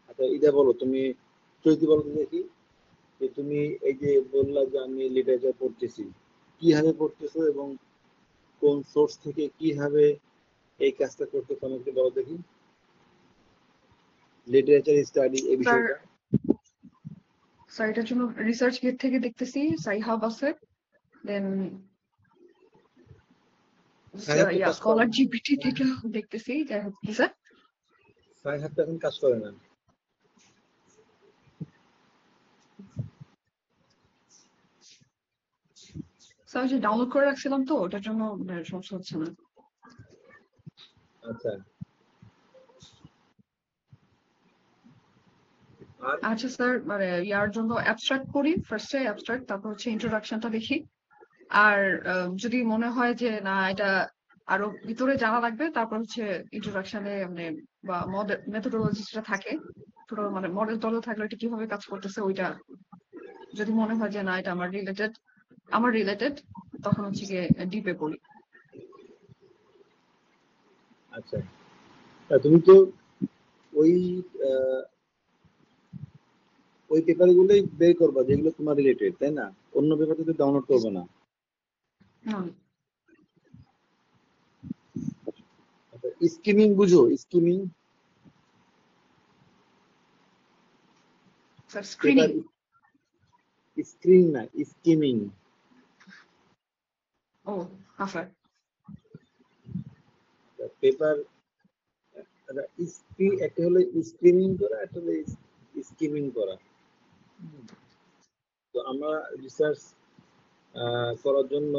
আচ্ছা ইদা বলো, তুমি চৈতি বলো তো দেখি, যে তুমি এই যে বললা যে আমি লিটারেচার পড়তেছি, কিভাবে পড়তেছো এবং কোন সোর্স থেকে কিভাবে এই কাজটা করতেছো আমাকে একটু বলো দেখি, লিটারেচার স্টাডি এই স্যার, বিষয়টা। স্যার এটার জন্য রিসার্চ গেট থেকে দেখতেছি, সাইহাব আছে, দেন সাহেব তো কাজ করে স্কলার না, জিপিটি থেকে দেখতেছি। যাই হোক, কি স্যার? সাহেব তো এখন কাজ করে না। স্যার যে ডাউনলোড করে রাখছিলাম তো ওটার জন্য সমস্যা হচ্ছে না। আচ্ছা, আর আচ্ছা স্যার, মানে ইয়ার জন্য অ্যাবস্ট্রাক্ট করি, ফার্স্টে অ্যাবস্ট্রাক্ট, তারপর হচ্ছে ইন্ট্রোডাকশনটা দেখি। আর যদি মনে হয় যে না এটা আরো ভিতরে জানা লাগবে, তারপর হচ্ছে ইন্ট্রোডাকশনে মানে বা মেথোডোলজি যেটা থাকে, পুরো মানে মডেল টডেল থাকলে এটা কিভাবে কাজ করতেছে ওইটা যদি মনে হয় যে না এটা আমার রিলেটেড, তখন হচ্ছে গিয়ে ডিপে পড়ি। আচ্ছা, তুমি তো ওই আহ, ওই পেপার গুলোই বের করবা যেগুলো তোমার রিলেটেড, তাই না? অন্য পেপার তো ডাউনলোড করবে না। হুম, স্কিমিং বুঝো? Skimming sir paper, screening. Screen না, স্কিমিং। ও হ্যাঁ স্যার। পেপার একটা হলো স্ক্রিনিং করা, একটা হলো স্কিমিং করা। তো আমরা রিসার্চ করার জন্য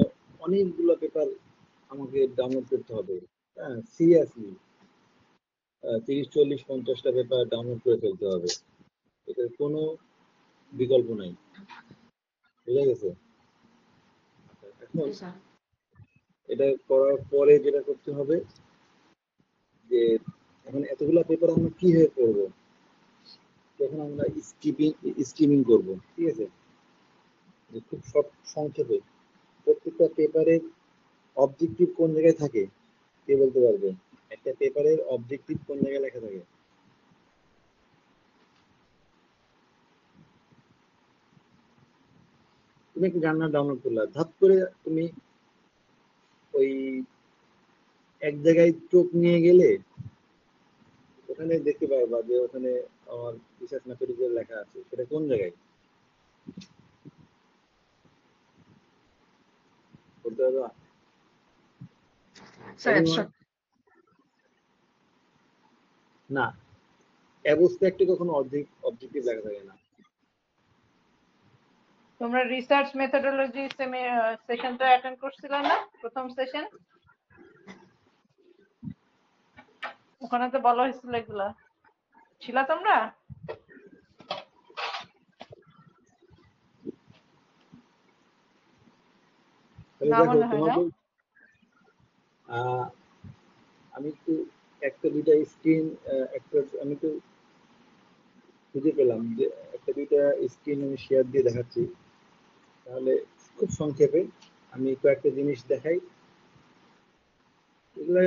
অনেকগুলো পেপার আমাকে ডাউনলোড করতে হবে, হ্যাঁ সিরিয়াসলি 30 40 50টা পেপার ডাউনলোড করে ফেলতে হবে, এটার কোনো বিকল্প নাই, বুঝা গেছে? এখন জি স্যার। এটা করার পরে যেটা করতে হবে যে এখন এতগুলা পেপার আমরা কিভাবে পড়বো, তখন আমরা স্কিমিং করব, ঠিক আছে? যে খুব সংক্ষেপে প্রত্যেকটা পেপারের অবজেক্টিভ কোন জায়গায় থাকে? কে বলতে পারবে? একটা পেপারের অবজেক্টিভ কোন জায়গায় লেখা থাকে? তুমি একটা জার্নাল ডাউনলোড করলা, ধাপ করে তুমি ওই এক জায়গায় চোখ নিয়ে গেলে ওখানে দেখতে পারবা যে ওখানে আমার রিসার্চ ম্যাথমেটিক্যাল লেখা আছে, সেটা কোন জায়গায় বলতে পারবা? Sir Anyone? অ্যাবস্ট্রাক্ট। না, অ্যাবস্ট্রাক্টে কখনো অবজেক্টিভ লেখা থাকে না। তোমরা রিসার্চ মেথোডোলজি সেশনটা অ্যাটেন্ড করছিলে না, প্রথম সেশন? ওখানে তো বলা হয়েছিল এগুলা, ছিল তোমরা? তাহলে না দেখো মনে হয় না। তোমাকে আমি একটু একটা দুইটা স্ক্রিন একটা আমি তো খুঁজে পেলাম যে একটা দুইটা স্ক্রিন আমি শেয়ার দিয়ে দেখাচ্ছি, তাহলে খুব সংক্ষেপে আমি কয়েকটা জিনিস দেখাই। এগুলো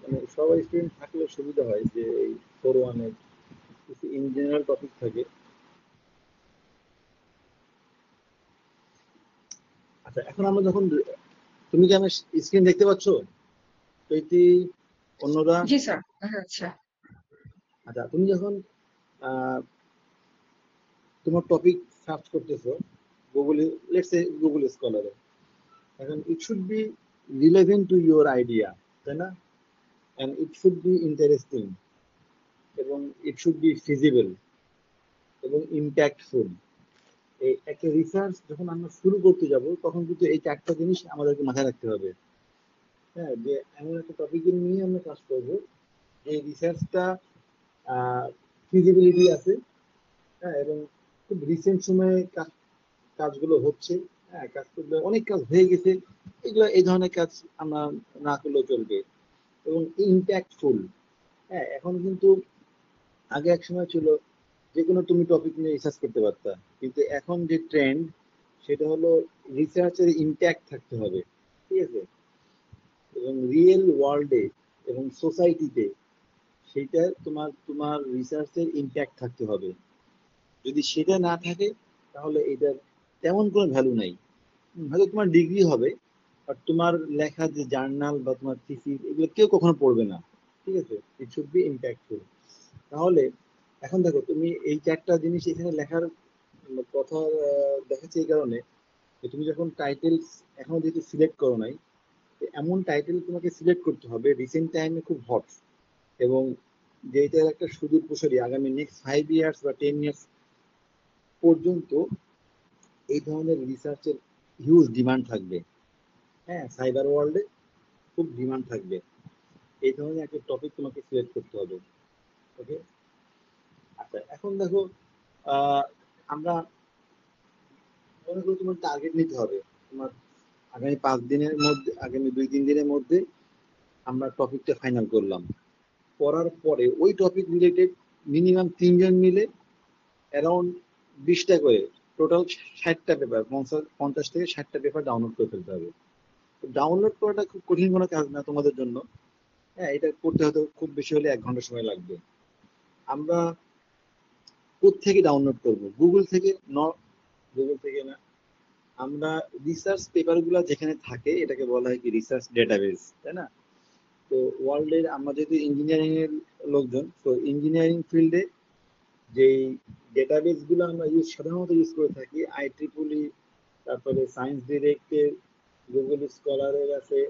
মানে সবাই স্টুডেন্ট থাকলে সুবিধা হয় যে এই 4-1 এর কিছু ইন জেনারেল টপিক থাকে। আচ্ছা, এখন আমরা যখন, তুমি কি আমার স্ক্রিন দেখতে পাচ্ছ প্রীতি, অন্যরা? জি স্যার, দেখা যাচ্ছে। আচ্ছা, তুমি যখন আহ, তোমার টপিক সার্চ করতেছো গুগল, লেটস সে গুগল স্কলারে, এখন it should be relevant to your idea, তাই না? And it should be interesting, এবং ইট শুড বি ফিজিবল এবং ইম্প্যাক্টফুল। এই একটা রিসার্চ যখন আমরা শুরু করতে যাব তখন কিন্তু এই চারটা জিনিস আমাদেরকে মাথায় রাখতে হবে। হ্যাঁ, যে এমন একটা টপিক নিয়ে আমরা কাজ করব যে রিসার্চটা ফিজিবিলিটি আছে, হ্যাঁ, এবং খুব রিসেন্ট সময়ে কাজগুলো হচ্ছে, হ্যাঁ, কাজ করলে অনেক কাজ হয়ে গেছে, এগুলো এই ধরনের কাজ আমরা না করলেও চলবে, এবং ইম্প্যাক্টফুল। হ্যাঁ, এখন কিন্তু আগে এক সময় ছিল যে কোনো তুমি টপিক নিয়ে রিসার্চ করতে পারতা, কিন্তু এখন যে ট্রেন্ড সেটা হলো রিসার্চের ইম্প্যাক্ট থাকতে হবে, ঠিক আছে, এবং রিয়েল ওয়ার্ল্ডে এবং সোসাইটিতে সেটা তোমার তোমার রিসার্চের ইম্প্যাক্ট থাকতে হবে। যদি সেটা না থাকে তাহলে এটার তেমন কোনো ভ্যালু নাই। হয়তো তোমার ডিগ্রি হবে আর তোমার লেখা যে জার্নাল বা তোমার থিসিস এগুলো কেউ কখনো পড়বে না, ঠিক আছে। ইট শুড বি ইম্প্যাক্টফুল। তাহলে এখন দেখো, তুমি এই চারটা জিনিস এখানে লেখার কথা দেখাচ্ছে এই কারণে যে তুমি যখন টাইটেল এখনো যেহেতু সিলেক্ট করো নাই, তো এমন টাইটেল তোমাকে সিলেক্ট করতে হবে রিসেন্ট টাইমে খুব হট, এবং যেটার একটা সুদূর প্রসারী আগামী নেক্সট 5 ইয়ার্স বা 10 ইয়ার্স পর্যন্ত এই ধরনের রিসার্চের হিউজ ডিমান্ড থাকবে। হ্যাঁ, সাইবার ওয়ার্ল্ডে খুব ডিমান্ড থাকবে, এই ধরনের একটা টপিক তোমাকে সিলেক্ট করতে হবে। ওকে, আচ্ছা, এখন দেখো আমরা মনে করি তোমার টার্গেট নিতে হবে, তোমার আগামী 5 দিনের মধ্যে, আগামী 2-3 দিনের মধ্যে আমরা টপিকটা ফাইনাল করলাম। করার পরে ওই টপিক রিলেটেড মিনিমাম 3 জন মিলে অ্যারাউন্ড 20টা করে, টোটাল 60টা পেপার, 50 থেকে 60টা পেপার ডাউনলোড করে ফেলতে হবে। ডাউনলোড করাটা খুব কঠিন কোনো কাজ না তোমাদের জন্য। হ্যাঁ, এটা করতে হয়তো খুব বেশি হলে 1 ঘন্টা সময় লাগবে। আমরা কোত্থেকে ডাউনলোড করব? গুগল থেকে? গুগল থেকে না, আমরা রিসার্চ পেপার গুলা যেখানে থাকে এটাকে বলা হয় কি রিসার্চ ডেটাবেস, তাই না? তো ওয়ার্ল্ডের, আমরা যেহেতু ইঞ্জিনিয়ারিং এর লোকজন, তো ইঞ্জিনিয়ারিং ফিল্ডে যেই ডেটাবেস গুলো আমরা সাধারণত ইউজ করে থাকি, IEEE, তারপরে সায়েন্স ডিরেক্টের, গুগল স্কলারের আছে,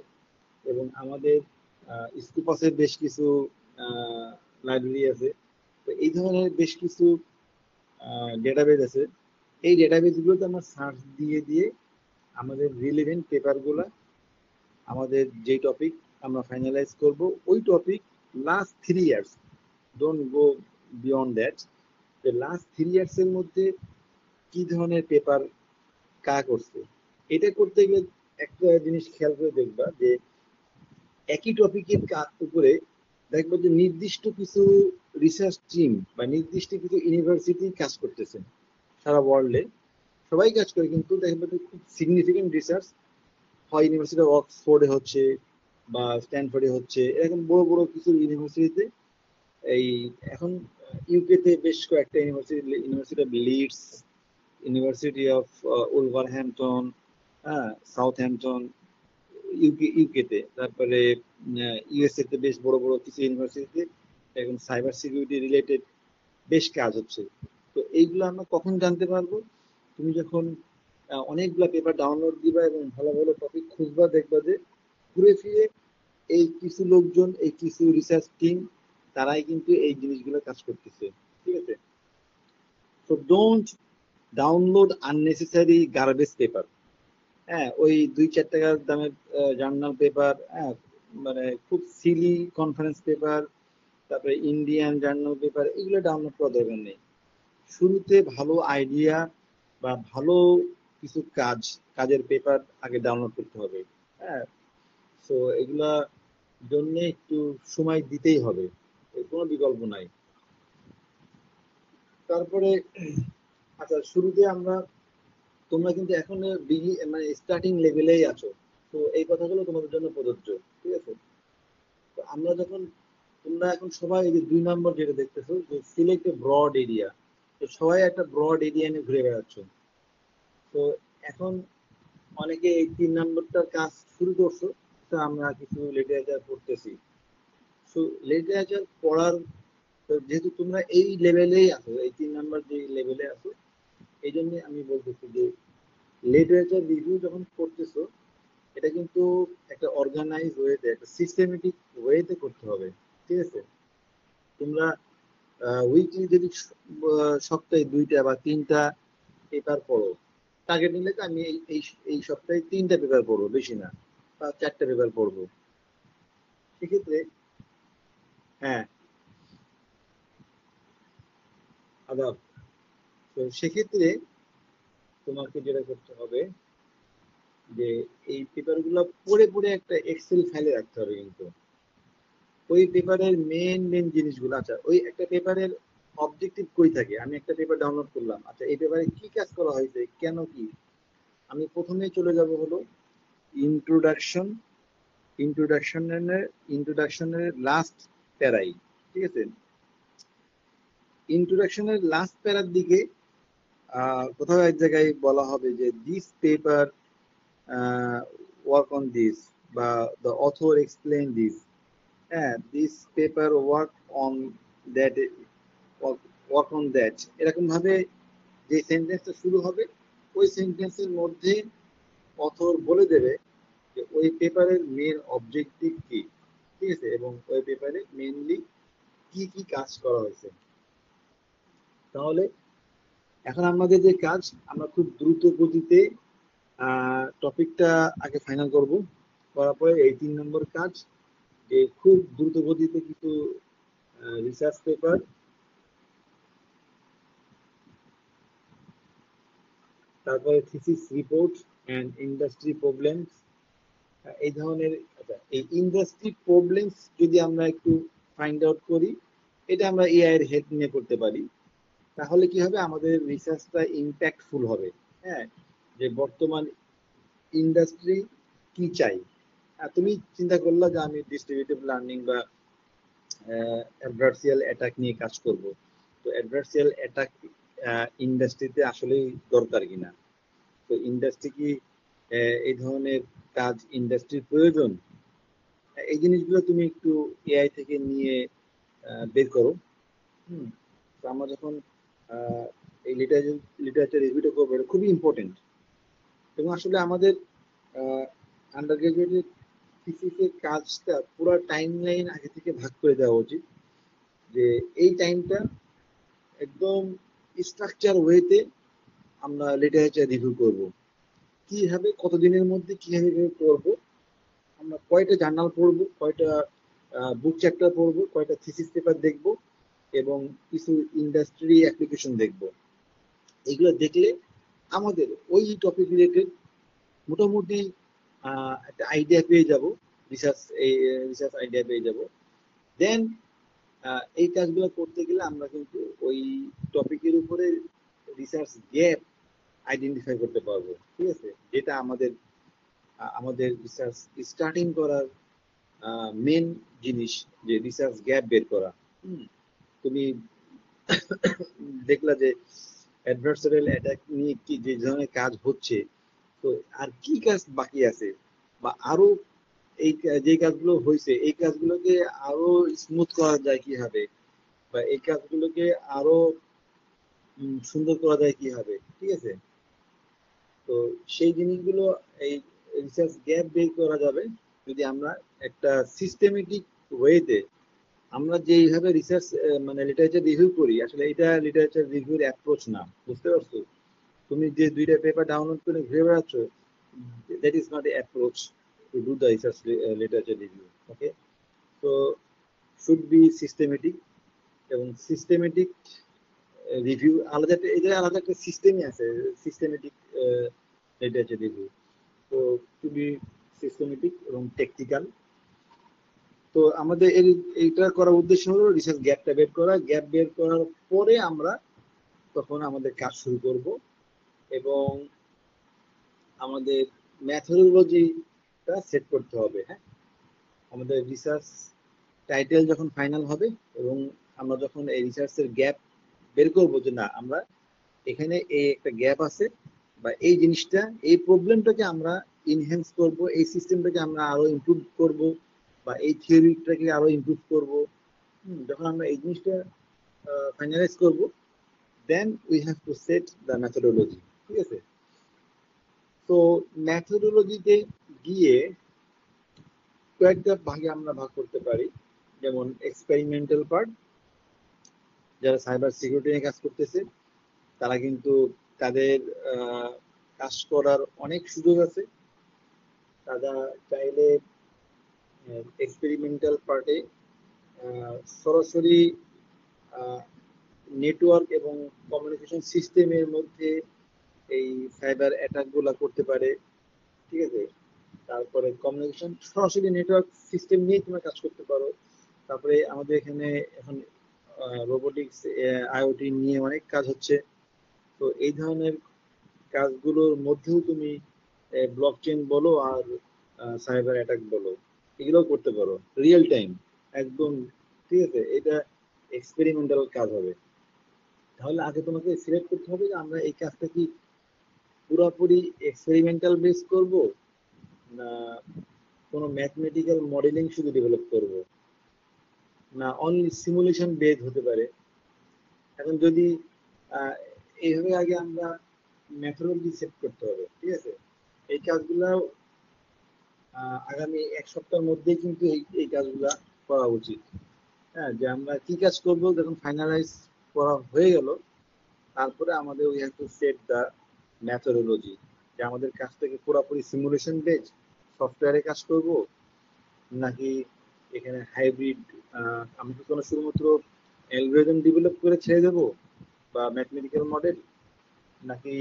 এবং আমাদের স্কুপাসের বেশ কিছু লাইব্রেরি আছে। তো এই ধরনের বেশ কিছু ডেটাবেস আছে। এই ডেটাবেস গুলোতে আমরা সার্চ দিয়ে দিয়ে আমাদের রিলেভেন্ট পেপার গুলা, আমাদের যে টপিক আমরা ফাইনালাইজ করব ওই topic last 3 years, don't go beyond that, যে লাস্ট 3 ইয়ার্স এর মধ্যে কি ধরনের পেপার কাজ করছে। এটা করতে গেলে একটা জিনিস খেয়াল করে দেখবা যে একই টপিকের উপরে দেখবো যে নির্দিষ্ট কিছু রিসার্চ টিম বা নির্দিষ্ট কিছু ইউনিভার্সিটি কাজ করতেছে সারা ওয়ার্ল্ডে, সবাই কাজ করে, কিন্তু দেখবে যে খুব সিগনিফিকেন্ট রিসার্চ হয় ইউনিভার্সিটি অফ অক্সফোর্ডে হচ্ছে বা স্ট্যানফোর্ডে হচ্ছে, এরকম বড় বড় কিছু ইউনিভার্সিটিতে এই এখন ইউকে তে বেশ কয়েকটা university of Leeds, university of Wolverhampton, হ্যাঁ, সাউথহ্যাম্পটন, ইউকে তে, তারপরে ইউএসএ তে বেশ বড় বড় কিছু ইউনিভার্সিটিতে এখন সাইবার সিকিউরিটি রিলেটেড বেশ কাজ হচ্ছে। তো এইগুলো আমরা কখন জানতে পারবো? তুমি যখন অনেকগুলো পেপার ডাউনলোড দিবা এবং ভালো ভালো টপিক খুঁজবা, দেখবা যে ঘুরে ফিরে এই কিছু লোকজন, এই কিছু রিসার্চ টিম, তারাই কিন্তু এই জিনিসগুলো কাজ করতেছে। ঠিক আছে? So don't download unnecessary garbage paper. হ্যাঁ, ওই 2-4 টাকার দামের জার্নাল পেপার, হ্যাঁ, মানে খুব সিলি কনফারেন্স পেপার, তারপরে ইন্ডিয়ান জার্নাল পেপার, এগুলো ডাউনলোড করার দরকার নেই। শুরুতে ভালো আইডিয়া বা ভালো কিছু কাজের পেপার আগে ডাউনলোড করতে হবে। হ্যাঁ, তো এগুলা জন্য একটু সময় দিতেই হবে, এর কোনো বিকল্প নাই। তারপরে আচ্ছা, শুরুতে তোমরা কিন্তু এখন মানে স্টার্টিং লেভেলেই আছো, তো এই কথাগুলো তোমাদের জন্য প্রযোজ্য। ঠিক আছে? তো তোমরা এখন সবাই এই যে 2 নম্বর যেটা দেখতেছো, যে সিলেক্ট এ ব্রড এরিয়া, তো সবাই একটা ব্রড এরিয়া নিয়ে ঘুরে বেড়াচ্ছ। তো এখন অনেকে এই 3 নম্বরটার কাজ শুরু করছো, তো আমরা কিছু লিটারেচার পড়তেছি। তো লিটারেচার পড়ার, তো যেহেতু তোমরা এই লেভেলেই আছো, এই 3 নম্বর যে লেভেলে আছো, এই জন্য আমি বলতেছি যে লিটারেচার রিভিউ যখন করতেছো, এটা কিন্তু একটা অর্গানাইজ ওয়েতে, একটা সিস্টেমেটিক ওয়েতে করতে হবে। ঠিক আছে? তোমরা উইকলি যদি সপ্তাহে 2টা বা 3টা পেপার পড়ো, টার্গেট নিলে তো আমি এই এই সপ্তাহে 3টা পেপার পড়বো, বেশি না, বা 4টা পেপার পড়বো। সেক্ষেত্রে হ্যাঁ, আবার তো সেক্ষেত্রে তোমাকে যেটা করতে হবে যে এই পেপার গুলো পড়ে পড়ে একটা এক্সেল ফাইলে রাখতে হবে। কিন্তু ওই পেপারের মেন মেন জিনিসগুলো, আচ্ছা ওই একটা পেপারের অবজেক্টিভ কই থাকে, আমি একটা পেপার ডাউনলোড করলাম, আচ্ছা এই পেপারে কি কাজ করা হয়েছে, কেন কি, আমি প্রথমে চলে যাব হলো ইন্ট্রোডাকশন, ইন্ট্রোডাকশনের লাস্ট প্যারাই। ঠিক আছে? ইন্ট্রোডাকশনের লাস্ট প্যারার দিকে কোথাও এক জায়গায় বলা হবে যে this paper work on this, বা দ্য অথর এক্সপ্লেন দিস, হ্যাঁ, this paper work on that, work on that, এরকম ভাবে যে সেন্টেন্সটা শুরু হবে, ওই সেন্টেন্সের মধ্যে অথর বলে দেবে যে ওই পেপারের মেন অবজেক্টিভ কি। ঠিক আছে? এবং ওই পেপারে মেনলি কি কি কাজ করা হয়েছে। তাহলে এখন আমাদের যে কাজ, আমরা খুব দ্রুত গতিতে টপিকটা আগে ফাইনাল করব, করার পরে এই 3 নম্বর কাজ, যে খুব দ্রুত গতিতে কিছু রিসার্চ পেপার, তারপরে thesis report and industry problems, এই ধরনের। আচ্ছা, এই ইন্ডাস্ট্রি প্রবলেমস যদি আমরা একটু ফাইন্ড আউট করি, এটা আমরা এআই এর হেল্প নিয়ে করতে পারি, তাহলে কি হবে, আমাদের রিসার্চটা ইম্প্যাক্টফুল হবে। হ্যাঁ, যে বর্তমান ইন্ডাস্ট্রি কি চাই। তুমি চিন্তা করলা যে আমি ডিস্ট্রিবিউটিভ লার্নিং বা অ্যাডভার্সিয়াল অ্যাটাক নিয়ে কাজ করব, তো অ্যাডভার্সিয়াল অ্যাটাক ইন্ডাস্ট্রিতে আসলেই দরকার কিনা, তো ইন্ডাস্ট্রি কি এই ধরনের কাজ ইন্ডাস্ট্রির প্রয়োজন, এই জিনিসগুলো তুমি একটু এআই থেকে নিয়ে বের করো। হুম, তো আমরা যখন আহ, এই লিটারেচার রিভিউটা করবো, এটা খুবই ইম্পর্টেন্ট। এবং আসলে আমাদের আন্ডার গ্রাজুয়েটের থিসিসের কাজটা পুরো টাইম লাইন আগে থেকে ভাগ করে দেওয়া উচিত, যে এই টাইমটা একদম স্ট্রাকচার ওয়েতে আমরা লিটারেচার রিভিউ করব, কিভাবে কতদিনের মধ্যে কিভাবে করব, আমরা কয়টা জার্নাল পড়বো, কয়টা বুক চ্যাপ্টার পড়বো, কয়টা থিসিস পেপার দেখব, এবং কিছু ইন্ডাস্ট্রি অ্যাপ্লিকেশন দেখব। এগুলো দেখলে আমাদের ওই টপিক রিলেটেড মোটামুটি একটা আইডিয়া পেয়ে যাব, রিসার্চ আইডিয়া পেয়ে যাব। দেন এই কাজগুলো করতে গেলে আমরা কিন্তু ওই টপিকের উপরে রিসার্চ গ্যাপ আইডেন্টিফাই করতে পারবো। ঠিক আছে? যেটা আমাদের আমাদের রিসার্চ স্টার্টিং করার মেন জিনিস যে রিসার্চ গ্যাপ বের করা। তুমি দেখলা যে অ্যাডভার্সারিয়াল অ্যাটাক নিয়ে কি যে ধরনের কাজ হচ্ছে, তো আর কি কাজ বাকি আছে, বা আরো এই যে কাজগুলো হয়েছে এই কাজগুলোকে আরো স্মুথ করা যায় কিভাবে, বা এই কাজগুলোকে আরো সুন্দর করা যায় কিভাবে, ঠিক আছে? তো সেই জিনিসগুলো এই রিসার্চ গ্যাপ বের করা যাবে যদি আমরা একটা সিস্টেমেটিক ওয়েতে, আমরা যেইভাবে রিসার্চ মানে লিটারেচার রিভিউ করি, আসলে এটা লিটারেচার রিভিউর অ্যাপ্রোচ না, বুঝতে পারছো? তুমি যে 2টা পেপার ডাউনলোড করে ঘুরে বেড়াচ্ছ, that is not a approach to do the research literature review. Okay, তো শুড বি সিস্টেমেটিক, এবং সিস্টেমেটিক রিভিউ আলাদা এটা আলাদা একটা সিস্টেমই আছে, সিস্টেমেটিক লিটারেচার রিভিউ। তো টু বি সিস্টেমেটিক এবং টেকনিক্যাল। তো আমাদের এইটা করার উদ্দেশ্য হলো রিসার্চ গ্যাপটা বের করা, গ্যাপ বের করার পরে আমরা তখন আমাদের কাজ শুরু করব, এবং আমাদের ম্যাথোডোলজিটা সেট করতে হবে। হ্যাঁ, আমাদের রিসার্চ টাইটেল যখন ফাইনাল হবে এবং আমরা যখন এই রিসার্চের গ্যাপ বের করবো যে না আমরা এখানে এই একটা গ্যাপ আছে, বা এই জিনিসটা এই প্রবলেমটাকে আমরা ইনহ্যান্স করব, এই সিস্টেমটাকে আমরা আরো ইমপ্রুভ করব, বা এই থিওরিটাকে আরো ইমপ্রুভ করব, যখন আমরা এই জিনিসটা ফাইনালাইজ করব, then we have to set the methodology. ঠিক আছে? তো ম্যাথোডোলজিতে গিয়ে কয়েকটা ভাগে আমরা ভাগ করতে পারি, যেমন এক্সপেরিমেন্টাল পার্ট। যারা সাইবার সিকিউরিটি নিয়ে কাজ করতেছে তারা কিন্তু তাদের কাজ করার অনেক সুযোগ আছে। তারা চাইলে এক্সপেরিমেন্টাল পার্টে সরাসরি নেটওয়ার্ক এবং কমিউনিকেশন সিস্টেমের মধ্যে এই সাইবার অ্যাটাক গুলা করতে পারে। ঠিক আছে? তারপরে কমিউনিকেশন সরাসরি নেটওয়ার্ক সিস্টেম নিয়ে তোমরা কাজ করতে পারো। তারপরে আমাদের এখানে এখন রোবোটিক্স, আইওটি নিয়ে অনেক কাজ হচ্ছে। তো এই ধরনের কাজগুলোর মধ্যেও তুমি ব্লকচেন বলো আর সাইবার অ্যাটাক বলো, এগুলোও করতে পারো রিয়েল টাইম একদম। ঠিক আছে? এটা এক্সপেরিমেন্টাল কাজ হবে। তাহলে আগে তোমাকে সিলেক্ট করতে হবে যে আমরা এই কাজটা কি পুরোপুরি এক্সপেরিমেন্টাল বেস করব, না কোনো ম্যাথমেটিক্যাল মডেলিং শুধু ডেভেলপ করব, না অনলি সিমুলেশন বেস হতে পারে। এখন যদি এইভাবে আগে আমরা মেথোডোলজি সেট করতে হবে। ঠিক আছে? এই কাজগুলো আগামী 1 সপ্তাহের মধ্যেই কিন্তু এই কাজগুলা করা উচিত। হ্যাঁ, যে আমরা কি কাজ করব যখন ফাইনালাইজ করা হয়ে গেল, তারপরে আমাদের we have to set the methodology, যে আমাদের কাজটাকে পুরোপুরি সিমুলেশন বেজ সফটওয়্যারে কাজ করব, নাকি এখানে হাইব্রিড আমি কি কোনো শুধুমাত্র অ্যালগরিদম ডেভেলপ করে ছেড়ে দেবো, বা ম্যাথমেটিক্যাল মডেল, নাকি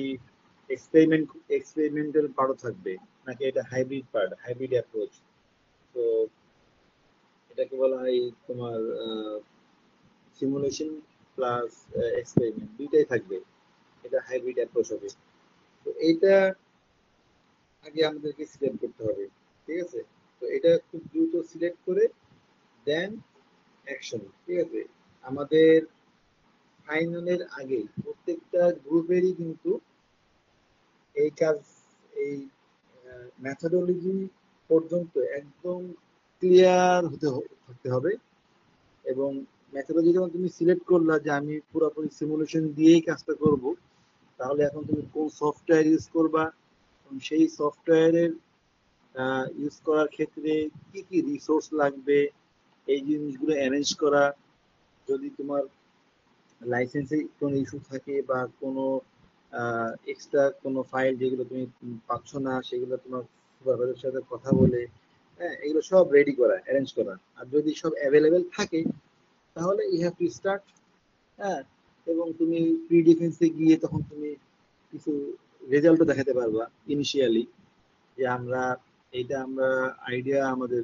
এক্সপেরিমেন্টাল পার্টও থাকবে, নাকি এটা হাইব্রিড পার্ট, হাইব্রিড অ্যাপ্রোচ। তো এটাকে বলা হয় তোমার সিমুলেশন প্লাস এক্সপেরিমেন্ট দুইটাই থাকবে, এটা হাইব্রিড অ্যাপ্রোচ হবে। তো এইটা আগে আমাদেরকে সিলেক্ট করতে হবে। ঠিক আছে? তো এটা খুব দ্রুত সিলেক্ট করে দেন অ্যাকশন। ঠিক আছে? আমাদের ফাইনালের আগে প্রত্যেকটা গ্রুপেরই কিন্তু এই কাজ, এই ম্যাথোডোলজি পর্যন্ত একদম ক্লিয়ার থাকতে হবে। এবং ম্যাথোডোলজি যখন তুমি সিলেক্ট করলা যে আমি পুরোপুরি সিমুলেশন দিয়েই কাজটা করব, তাহলে এখন তুমি কোন সফটওয়্যার ইউজ করবা, এবং সেই সফটওয়্যারের ইউজ করার ক্ষেত্রে কি কি রিসোর্স লাগবে, এই জিনিসগুলো অ্যারেঞ্জ করা। যদি তোমার লাইসেন্সে কোনো ইস্যু থাকে, বা কোনো এক্সট্রা কোনো ফাইল যেগুলো তুমি পাচ্ছ না, সেগুলো তোমার সুপারভাইজারের সাথে কথা বলে, হ্যাঁ, এগুলো সব রেডি করা, অ্যারেঞ্জ করা। আর যদি সব অ্যাভেলেবেল থাকে তাহলে ইউ হ্যাভ টু স্টার্ট। হ্যাঁ, এবং তুমি প্রি ডিফেন্সে গিয়ে তখন তুমি কিছু রেজাল্টও দেখাতে পারবা ইনিশিয়ালি, যে আমরা এইটা আমরা আইডিয়া আমাদের,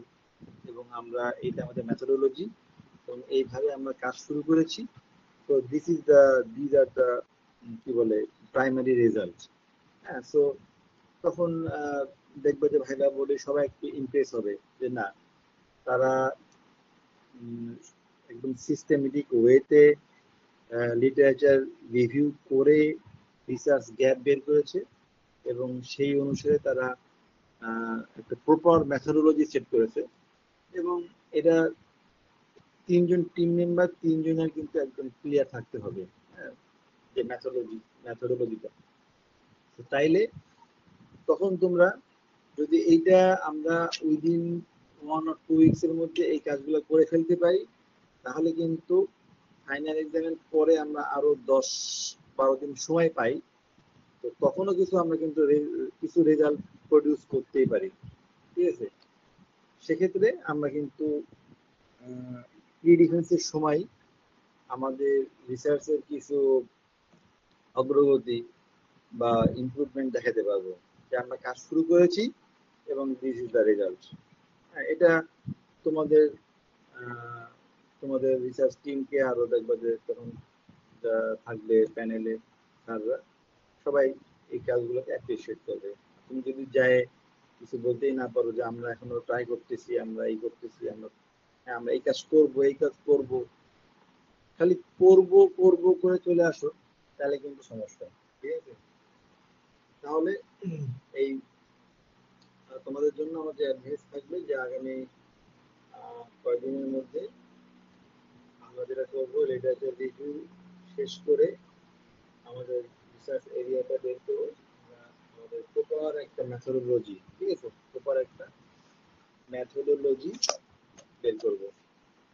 এবং আমরা এইটা আমাদের মেথোডোলজি, এবং এইভাবে আমরা কাজ শুরু করেছি। তো দিজ আর দ্য কি বলে প্রাইমারি রেজাল্ট। হ্যাঁ, সো তখন দেখবে যে ভাইবা বোর্ডে সবাই একটু ইমপ্রেস হবে যে না, তারা একদম সিস্টেমেটিক ওয়েতে লিটারেচার রিভিউ করে রিসার্চ গ্যাপ বের করেছে এবং সেই অনুসারে তারা একটা প্রপার মেথোডোলজি সেট করেছে। এবং এটা তিনজন টিম মেম্বার, তিনজনের কিন্তু একদম ক্লিয়ার থাকতে হবে, হ্যাঁ, যে মেথোডোলজিটা। তাইলে তখন তোমরা যদি এইটা আমরা উইদিন 1 or 2 weeks এর মধ্যে এই কাজগুলো করে ফেলতে পারি, তাহলে কিন্তু ফাইনাল এক্সামের পরে আমরা আরো 10-12 দিন সময় পাই। তো তখনও কিছু আমরা কিন্তু কিছু রেজাল্ট প্রডিউস করতেই পারি, ঠিক আছে। সেক্ষেত্রে আমরা কিন্তু প্রি ডিফেন্সের সময় আমাদের রিসার্চের কিছু অগ্রগতি বা ইমপ্রুভমেন্ট দেখাতে পারবো যে আমরা কাজ শুরু করেছি এবং দিস ইজ দ্য রেজাল্ট। এটা তোমাদের তোমাদের রিসার্চ টিমকে আরো দেখবা যে তখন থাকবে প্যানেলে স্যাররা, সবাই এই কাজগুলোকে অ্যাপ্রিসিয়েট করবে। তুমি যদি যায় কিছু বলতেই না পারো যে আমরা এখনো ট্রাই করতেছি, আমরা এই করতেছি, আমরা এই কাজ করব, এই কাজ করব, খালি করব করব করে চলে আসো, তাহলে কিন্তু সমস্যা, ঠিক আছে। তাহলে এই তোমাদের জন্য আমাদের অ্যাডভাইস থাকবে যে আগামী কয়েকদিনের মধ্যে আমরা যেটা করবো লিটারেচার রিভিউ শেষ করে আমাদের রিসার্চ এরিয়াটা বের করবো, আমাদের প্রপার একটা মেথোডোলজি, ঠিক আছে, প্রপার একটা মেথোডোলজি বের করবো।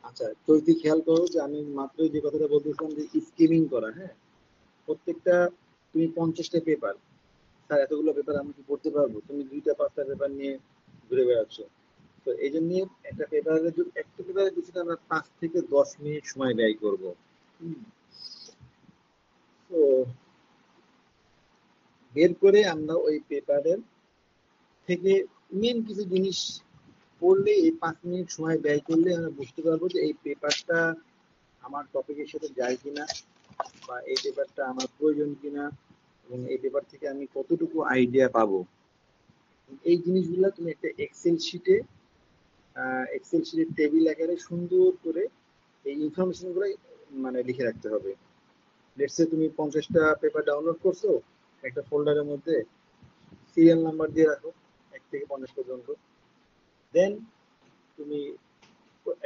আচ্ছা, চৈতি খেয়াল করো যে আমি মাত্রই যে কথাটা বলতেছিলাম যে স্কিমিং করা, হ্যাঁ, প্রত্যেকটা তুমি 50টা পেপার, স্যার এতগুলো পেপার আমি কি পড়তে পারবো, তুমি 2টা-5টা পেপার নিয়ে ঘুরে বেড়াচ্ছ। তো এই জন্য একটা পেপারের পিছনে আমরা 5 থেকে 10 মিনিট সময় ব্যয় করব। তো বের করে আমরা ওই পেপারের থেকে মেন কিছু জিনিস পড়লে, এই 5 মিনিট সময় ব্যয় করলে আমরা বুঝতে পারবো যে এই পেপারটা আমার টপিকের সাথে যায় কিনা, বা এই পেপারটা আমার প্রয়োজন কিনা, এবং এই পেপার থেকে আমি কতটুকু আইডিয়া পাবো। এই জিনিসগুলো তুমি একটা এক্সেল শিটের টেবিল আকারে সুন্দর করে এই ইনফরমেশন গুলো মানে লিখে রাখতে হবে। লেটস সে তুমি 50টা পেপার ডাউনলোড করছো, একটা ফোল্ডারের মধ্যে সিরিয়াল নাম্বার দিয়ে রাখো 1 থেকে 50 পর্যন্ত। দেন তুমি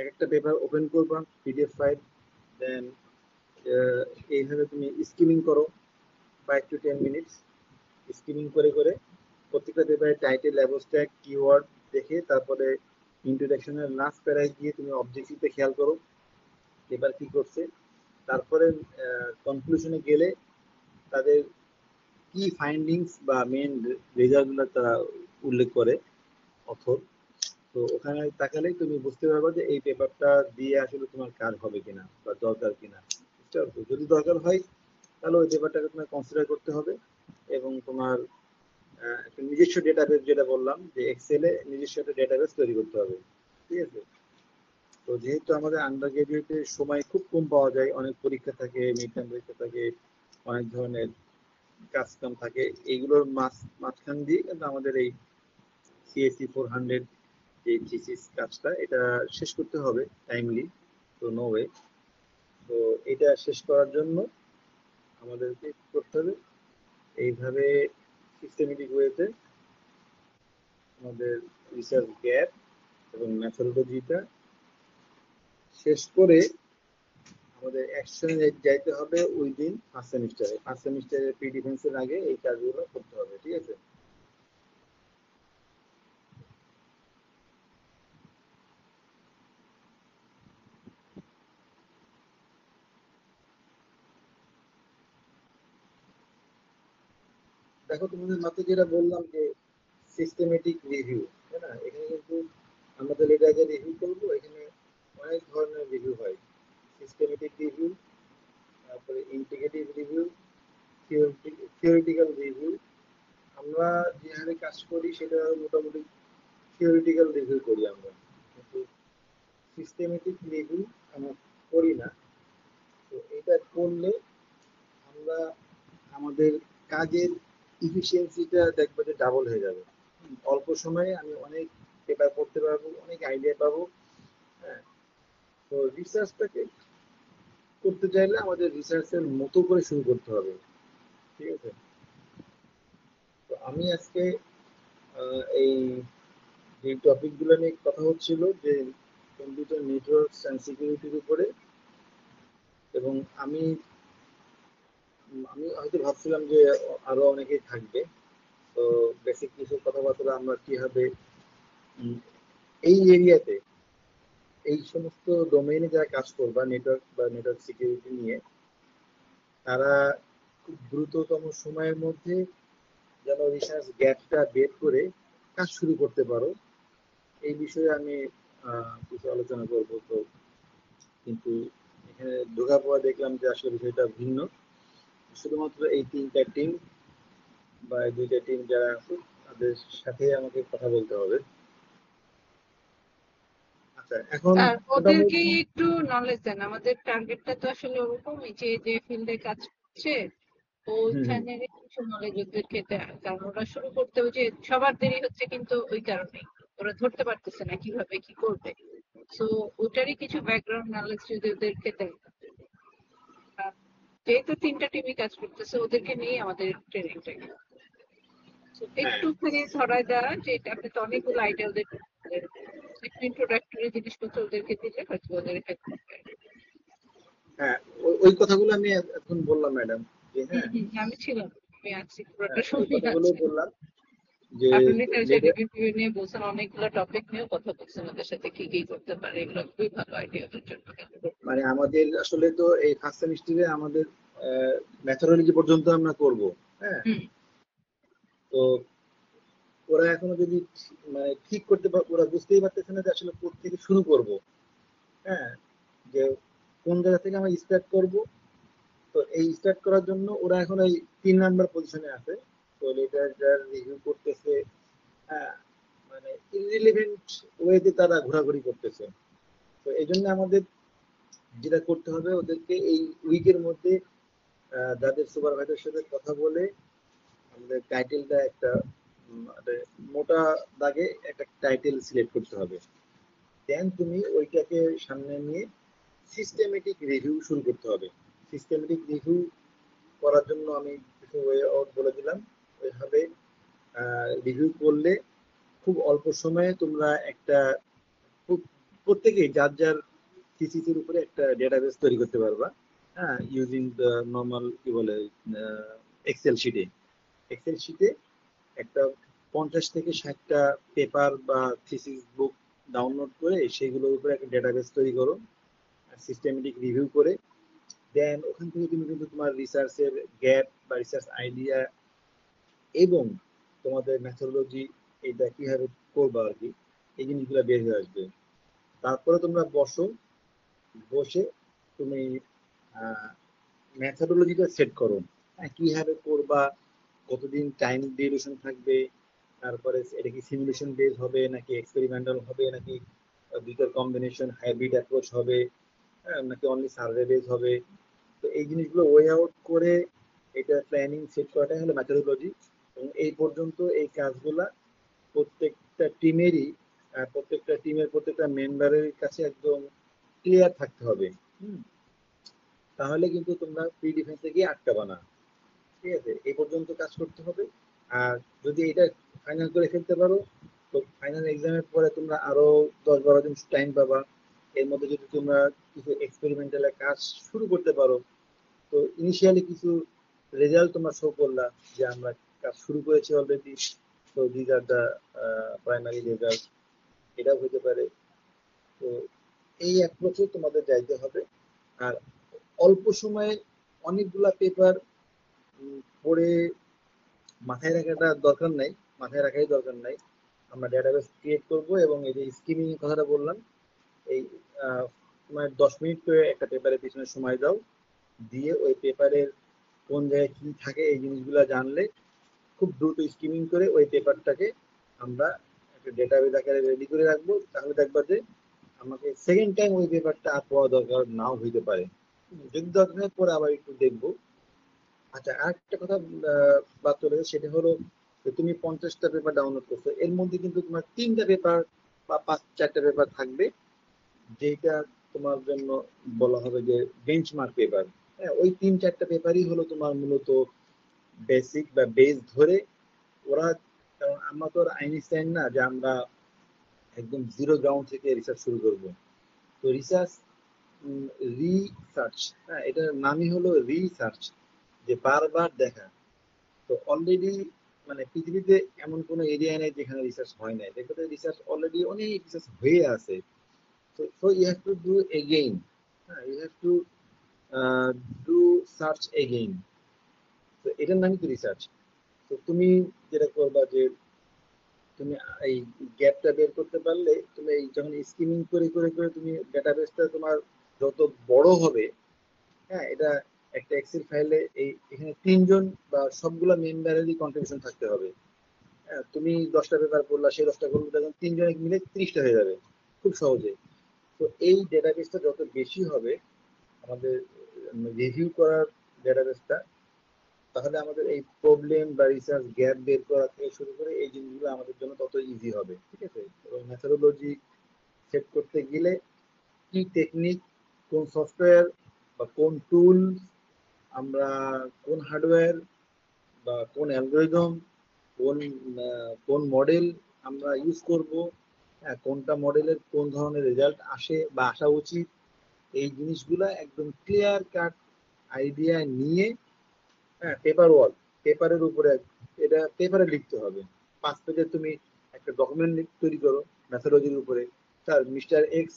একটা পেপার ওপেন করবা পিডিএফ ফাইল, দেন এইভাবে তুমি স্কিমিং করো 5 to 10 মিনিটস। স্কিমিং করে করে প্রত্যেকটা পেপারের টাইটেল, অ্যাবস্ট্রাক্ট, কিওয়ার্ড দেখে তারপরে ইন্ট্রোডাকশনের লাস্ট প্যারায় গিয়ে তুমি অবজেক্টিভে খেয়াল করো পেপার কি করছে। তারপরে কনক্লুশনে গেলে তাদের কি ফাইন্ডিংস বা মেন রেজাল্টগুলো তারা উল্লেখ করে অথর। তো ওখানে তাকালে তুমি বুঝতে পারবে যে এই পেপারটা দিয়ে আসলে তোমার কাজ হবে কিনা বা দরকার কিনা। বুঝতে পারছো? যদি দরকার হয় তাহলে ওই পেপারটাকে তোমার কনসিডার করতে হবে এবং তোমার একটা নিজস্ব ডেটাবেস, যেটা বললাম যে এক্সেলে নিজস্ব একটা ডেটাবেস তৈরি করতে হবে, ঠিক আছে। তো যেহেতু আমাদের আন্ডার গ্রাজুয়েটের সময় খুব কম পাওয়া যায়, অনেক পরীক্ষা থাকে, মিড টার্ম পরীক্ষা থাকে, অনেক ধরনের কাজ কাম থাকে, এইগুলোর মাঝখান দিয়ে কিন্তু আমাদের এই সিএসসি 400 যে থিসিস কাজটা এটা শেষ করতে হবে টাইমলি। তো নো ওয়ে, তো এটা শেষ করার জন্য আমাদেরকে কি করতে হবে, এইভাবে সিস্টেমেটিক ওয়েতে আমাদের রিসার্চ গ্যাপ এবং মেথোডোলজিটা শেষ করে আমাদের অ্যাকশনে যাইতে হবে উইদিন 1st সেমিস্টারে। 1st সেমিস্টারের প্রি ডিফেন্সের আগে এই কাজগুলো করতে হবে, ঠিক আছে। দেখো তোমাদের মাত্র যেটা বললাম যে সিস্টেমেটিক রিভিউ, তাই না, এখানে কিন্তু আমাদের লিটারেচার রিভিউ করবো, এখানে অনেক ধরনের রিভিউ হয়। সিস্টেমেটিক রিভিউ, তারপরে ইন্টিগ্রেটিভ রিভিউ, থিওরিটিক্যাল রিভিউ। আমরা যে হারে কাজ করি সেটা মোটামুটি থিওরিটিক্যাল রিভিউ করি আমরা, কিন্তু সিস্টেমেটিক রিভিউ আমরা করি না। তো এটা করলে আমরা আমাদের কাজের ইফিসিয়েন্সিটা দেখবো যে ডাবল হয়ে যাবে। অল্প সময়ে আমি অনেক পেপার পড়তে পারবো, অনেক আইডিয়া পাবো। হ্যাঁ, তো রিসার্চটাকে করতে চাইলে আমাদের রিসার্চের মতো করে শুরু করতে হবে, ঠিক আছে? তো আমি আজকে এই যে টপিকগুলো নিয়ে কথা হচ্ছিল যে কম্পিউটার নেটওয়ার্কস অ্যান্ড সিকিউরিটির উপরে, এবং আমি আমি হয়তো ভাবছিলাম যে আরো অনেকেই থাকবে। তো বেসিক কিছু কথাবার্তা আমরা কিভাবে এই এরিয়াতে, এই সমস্ত ডোমেইনে যারা কাজ করবা নেটওয়ার্ক বা নেটওয়ার্ক সিকিউরিটি নিয়ে, তারা খুব দ্রুততম সময়ের মধ্যে যেন রিসার্চ গ্যাপটা বের করে কাজ শুরু করতে পারো, এই বিষয়ে আমি কিছু আলোচনা করব। তো কিন্তু এখানে ঢোকার পর দেখলাম যে আসলে বিষয়টা ভিন্ন। শুধুমাত্র এই 3টা টিম বা এই 2টা টিম যারা আছে তাদের সাথে আমাকে কথা বলতে হবে। আচ্ছা, এখন আর ওদেরকে মোটামুটি একটু নলেজ দেন, আমাদের টার্গেটটা তো আসলে ওরকমই যে যে ফিল্ডে কাজ করছে হুম হুম ওইখানের কিছু নলেজ ওদেরকে দেয়, কারণ ওরা শুরু করতে ওই যে সবার দেরি হচ্ছে কিন্তু ওই কারণেই ওরা ধরতে পারতেছে না কিভাবে কি করবে। সো ওটারই কিছু ব্যাকগ্রাউন্ড নলেজ যদি ওদেরকে দেয়, আর যেহেতু 3টা টিমই কাজ করতেছে ওদেরকে নিয়ে আমাদের ট্রেনিংটাকে হ্যাঁ একটুখানি ধরায় দেওয়া যে এটা আপনি তো অনেকগুলো আইডিয়া ওদের একটু ইন্ট্রোডাক্টরি জিনিসপত্র ওদেরকে দিলে হয়তো ওদের হেল্প করবে। হ্যাঁ, ওই কথাগুলো আমি এখন বললাম ম্যাডাম, যে হ্যাঁ, আমি ছিলাম, আমি আছি পুরোটা ওই সময় কথাগুলো আছি। বললাম যে আপনি লিটারেচার নেটে রিভিউ নিয়ে বলছেন, অনেকগুলো টপিক নিয়েও কথা বলছেন ওদের সাথে কি কি করতে পারে, এগুলো খুবই ভালো আইডিয়া ওদের জন্য। মানে আমাদের আসলে তো এই ফার্স্ট সেমিস্টারে আমাদের ম্যাথোডলজি পর্যন্ত আমরা করব। হ্যাঁ, হুম। তো ওরা এখনো যদি মানে ঠিক করতে ওরা বুঝতেই পারতেছে না যে আসলে কোথা থেকে শুরু করব। হ্যাঁ, যে কোন জায়গা থেকে আমরা স্টার্ট করব। তো এই স্টার্ট করার জন্য ওরা এখন এই 3 নাম্বার পজিশনে আছে। তো লিটারেচার রিভিউ করতেছে, হ্যাঁ, মানে ইররিলেভেন্ট ওয়েতে তারা ঘোরাঘুরি করতেছে। তো এই জন্য আমাদের যেটা করতে হবে, ওদেরকে এই উইকের মধ্যে যাদের সুপারভাইজারের সাথে কথা বলে আমাদের টাইটেলটা একটা মানে মোটা দাগে একটা টাইটেল সিলেক্ট করতে হবে। দেন তুমি ওইটাকে সামনে নিয়ে সিস্টেমেটিক রিভিউ শুরু করতে হবে। সিস্টেমেটিক রিভিউ করার জন্য আমি কিছু ওয়ে আউট বলে দিলাম। ওইভাবে রিভিউ করলে খুব অল্প সময়ে তোমরা একটা প্রত্যেকেই যার যার থিসিসের উপরে একটা ডেটাবেস তৈরি করতে পারবা। হ্যাঁ, ইউজিং দ্য নর্মাল কি বলে এক্সেল শিটে। এক্সেল শিটে একটা 50 থেকে 60টা পেপার বা থিসিস বুক ডাউনলোড করে সেগুলোর উপরে একটা ডেটাবেস তৈরি করো, সিস্টেমেটিক রিভিউ করে। দেন ওখান থেকে তুমি কিন্তু তোমার রিসার্চের গ্যাপ বা রিসার্চ আইডিয়া এবং তোমাদের ম্যাথোডলজি এটা কিভাবে করবা আর কি, এই জিনিসগুলো বের হয়ে আসবে। তারপরে তোমরা বসে তুমি ম্যাথোডলজিটা সেট করো। হ্যাঁ, কিভাবে করবা, কতদিন টাইম ডিউরেশন থাকবে, তারপরে এটা কি সিমুলেশন বেস হবে নাকি এক্সপেরিমেন্টাল হবে নাকি দুইটার কম্বিনেশন হাইব্রিড অ্যাপ্রোচ হবে, নাকি অনলি সার্ভে বেস হবে। তো এই জিনিসগুলো ওয়ে আউট করে এটা প্ল্যানিং সেট করাটাই হলো ম্যাথোডলজি। এবং এই পর্যন্ত এই কাজগুলা প্রত্যেকটা টিমেরই প্রত্যেকটা টিমের প্রত্যেকটা মেম্বারের কাছে একদম ক্লিয়ার থাকতে হবে। হুম, তাহলে কিন্তু তোমরা প্রি ডিফেন্সে গিয়ে আটকাবা না। ঠিক আছে, এই পর্যন্ত কাজ করতে হবে। আর যদি এটা ফাইনাল করে ফেলতে পারো, তো ফাইনাল এক্সামের পরে তোমরা আরো 10-12 দিন টাইম পাবা। এর মধ্যে যদি তোমরা কিছু এক্সপেরিমেন্টাল কাজ শুরু করতে পারো, তো ইনিশিয়ালি কিছু রেজাল্ট তোমরা শো করলা যে আমরা কাজ শুরু করেছি অলরেডি, তো these are the primary result, এটাও হতে পারে। তো এই অ্যাপ্রোচে তোমাদের যাইতে হবে। আর অল্প সময়ে অনেকগুলা পেপার পড়ে মাথায় রাখাটা দরকার নাই, মাথায় রাখাই দরকার নাই। আমরা ডেটাবেস ক্রিয়েট করব এবং এই যে স্কিমিং এর কথাটা বললাম, এই তোমার 10 মিনিট করে একটা পেপারের পিছনে সময় দাও, দিয়ে ওই পেপারের কোন জায়গায় কি থাকে এই জিনিসগুলো জানলে খুব দ্রুত স্কিমিং করে ওই পেপারটাকে আমরা একটা ডেটাবেস আকারে রেডি করে রাখবো। তাহলে দেখবা যে আমাকে সেকেন্ড টাইম ওই পেপারটা আর পড়া দরকার নাও হইতে পারে, যদি দরকার হয় পরে আবার একটু দেখবো। আচ্ছা, আরেকটা কথা বাদ চলে গেছে, সেটা হলো তো তুমি 50টা পেপার ডাউনলোড করছো, এর মধ্যে কিন্তু তোমার 3টা পেপার বা 4টা পেপার থাকবে যেটা তোমার জন্য বলা হবে যে বেঞ্চমার্ক পেপার। হ্যাঁ, ওই 3-4টা পেপারই হলো তোমার মূলত বেসিক বা বেস ধরে ওরা, কারণ আমরা তো আর আইনস্টাইন না যে আমরা একদম জিরো গ্রাউন্ড থেকে রিসার্চ শুরু করব। তো রিসার্চ, রিসার্চ, হ্যাঁ এটার নামই হলো রিসার্চ, যে বারবার দেখা। তো অলরেডি মানে পৃথিবীতে এমন কোনো এরিয়া নেই যেখানে রিসার্চ হয় নাই, দেখো রিসার্চ অলরেডি অনেক রিসার্চ হয়ে আছে। So you have to do again. You have to do search again. তো এটার নামই তো রিসার্চ। তো তুমি যেটা করবা যে তুমি এই গ্যাপটা বের করতে পারলে তুমি এই যখন স্কিমিং করে করে করে তুমি ডেটাবেসটা তোমার যত বড় হবে, হ্যাঁ এটা একটা এক্সেল ফাইলে এই এখানে 3জন বা সবগুলা মেম্বারেরই কন্ট্রিবিউশন থাকতে হবে। হ্যাঁ, তুমি 10টা পেপার পড়লা, সেই 10টা করলে তখন 3জনে মিলে 30টা হয়ে যাবে খুব সহজে। তো এই ডেটাবেসটা যত বেশি হবে আমাদের রিভিউ করার ডেটাবেসটা, তাহলে আমাদের এই প্রবলেম বা রিসার্চ গ্যাপ বের করা থেকে শুরু করে এই জিনিসগুলো আমাদের জন্য তত ইজি হবে। ঠিক আছে, এবং মেথোডোলজি সেট করতে গেলে কি টেকনিক, কোন সফটওয়্যার বা কোন টুল, আমরা কোন হার্ডওয়্যার বা কোন অ্যালগোরিদম, কোন কোন মডেল আমরা ইউজ করব, হ্যাঁ কোনটা মডেলের কোন ধরনের রেজাল্ট আসে বা আসা উচিত, এই জিনিসগুলা একদম ক্লিয়ার কাট আইডিয়া নিয়ে, হ্যাঁ পেপার ওয়ার্ক, পেপারের উপরে, এটা পেপারে লিখতে হবে। 5 পেজের তুমি একটা ডকুমেন্ট তৈরি করো মেথোলজির উপরে, স্যার মিস্টার এক্স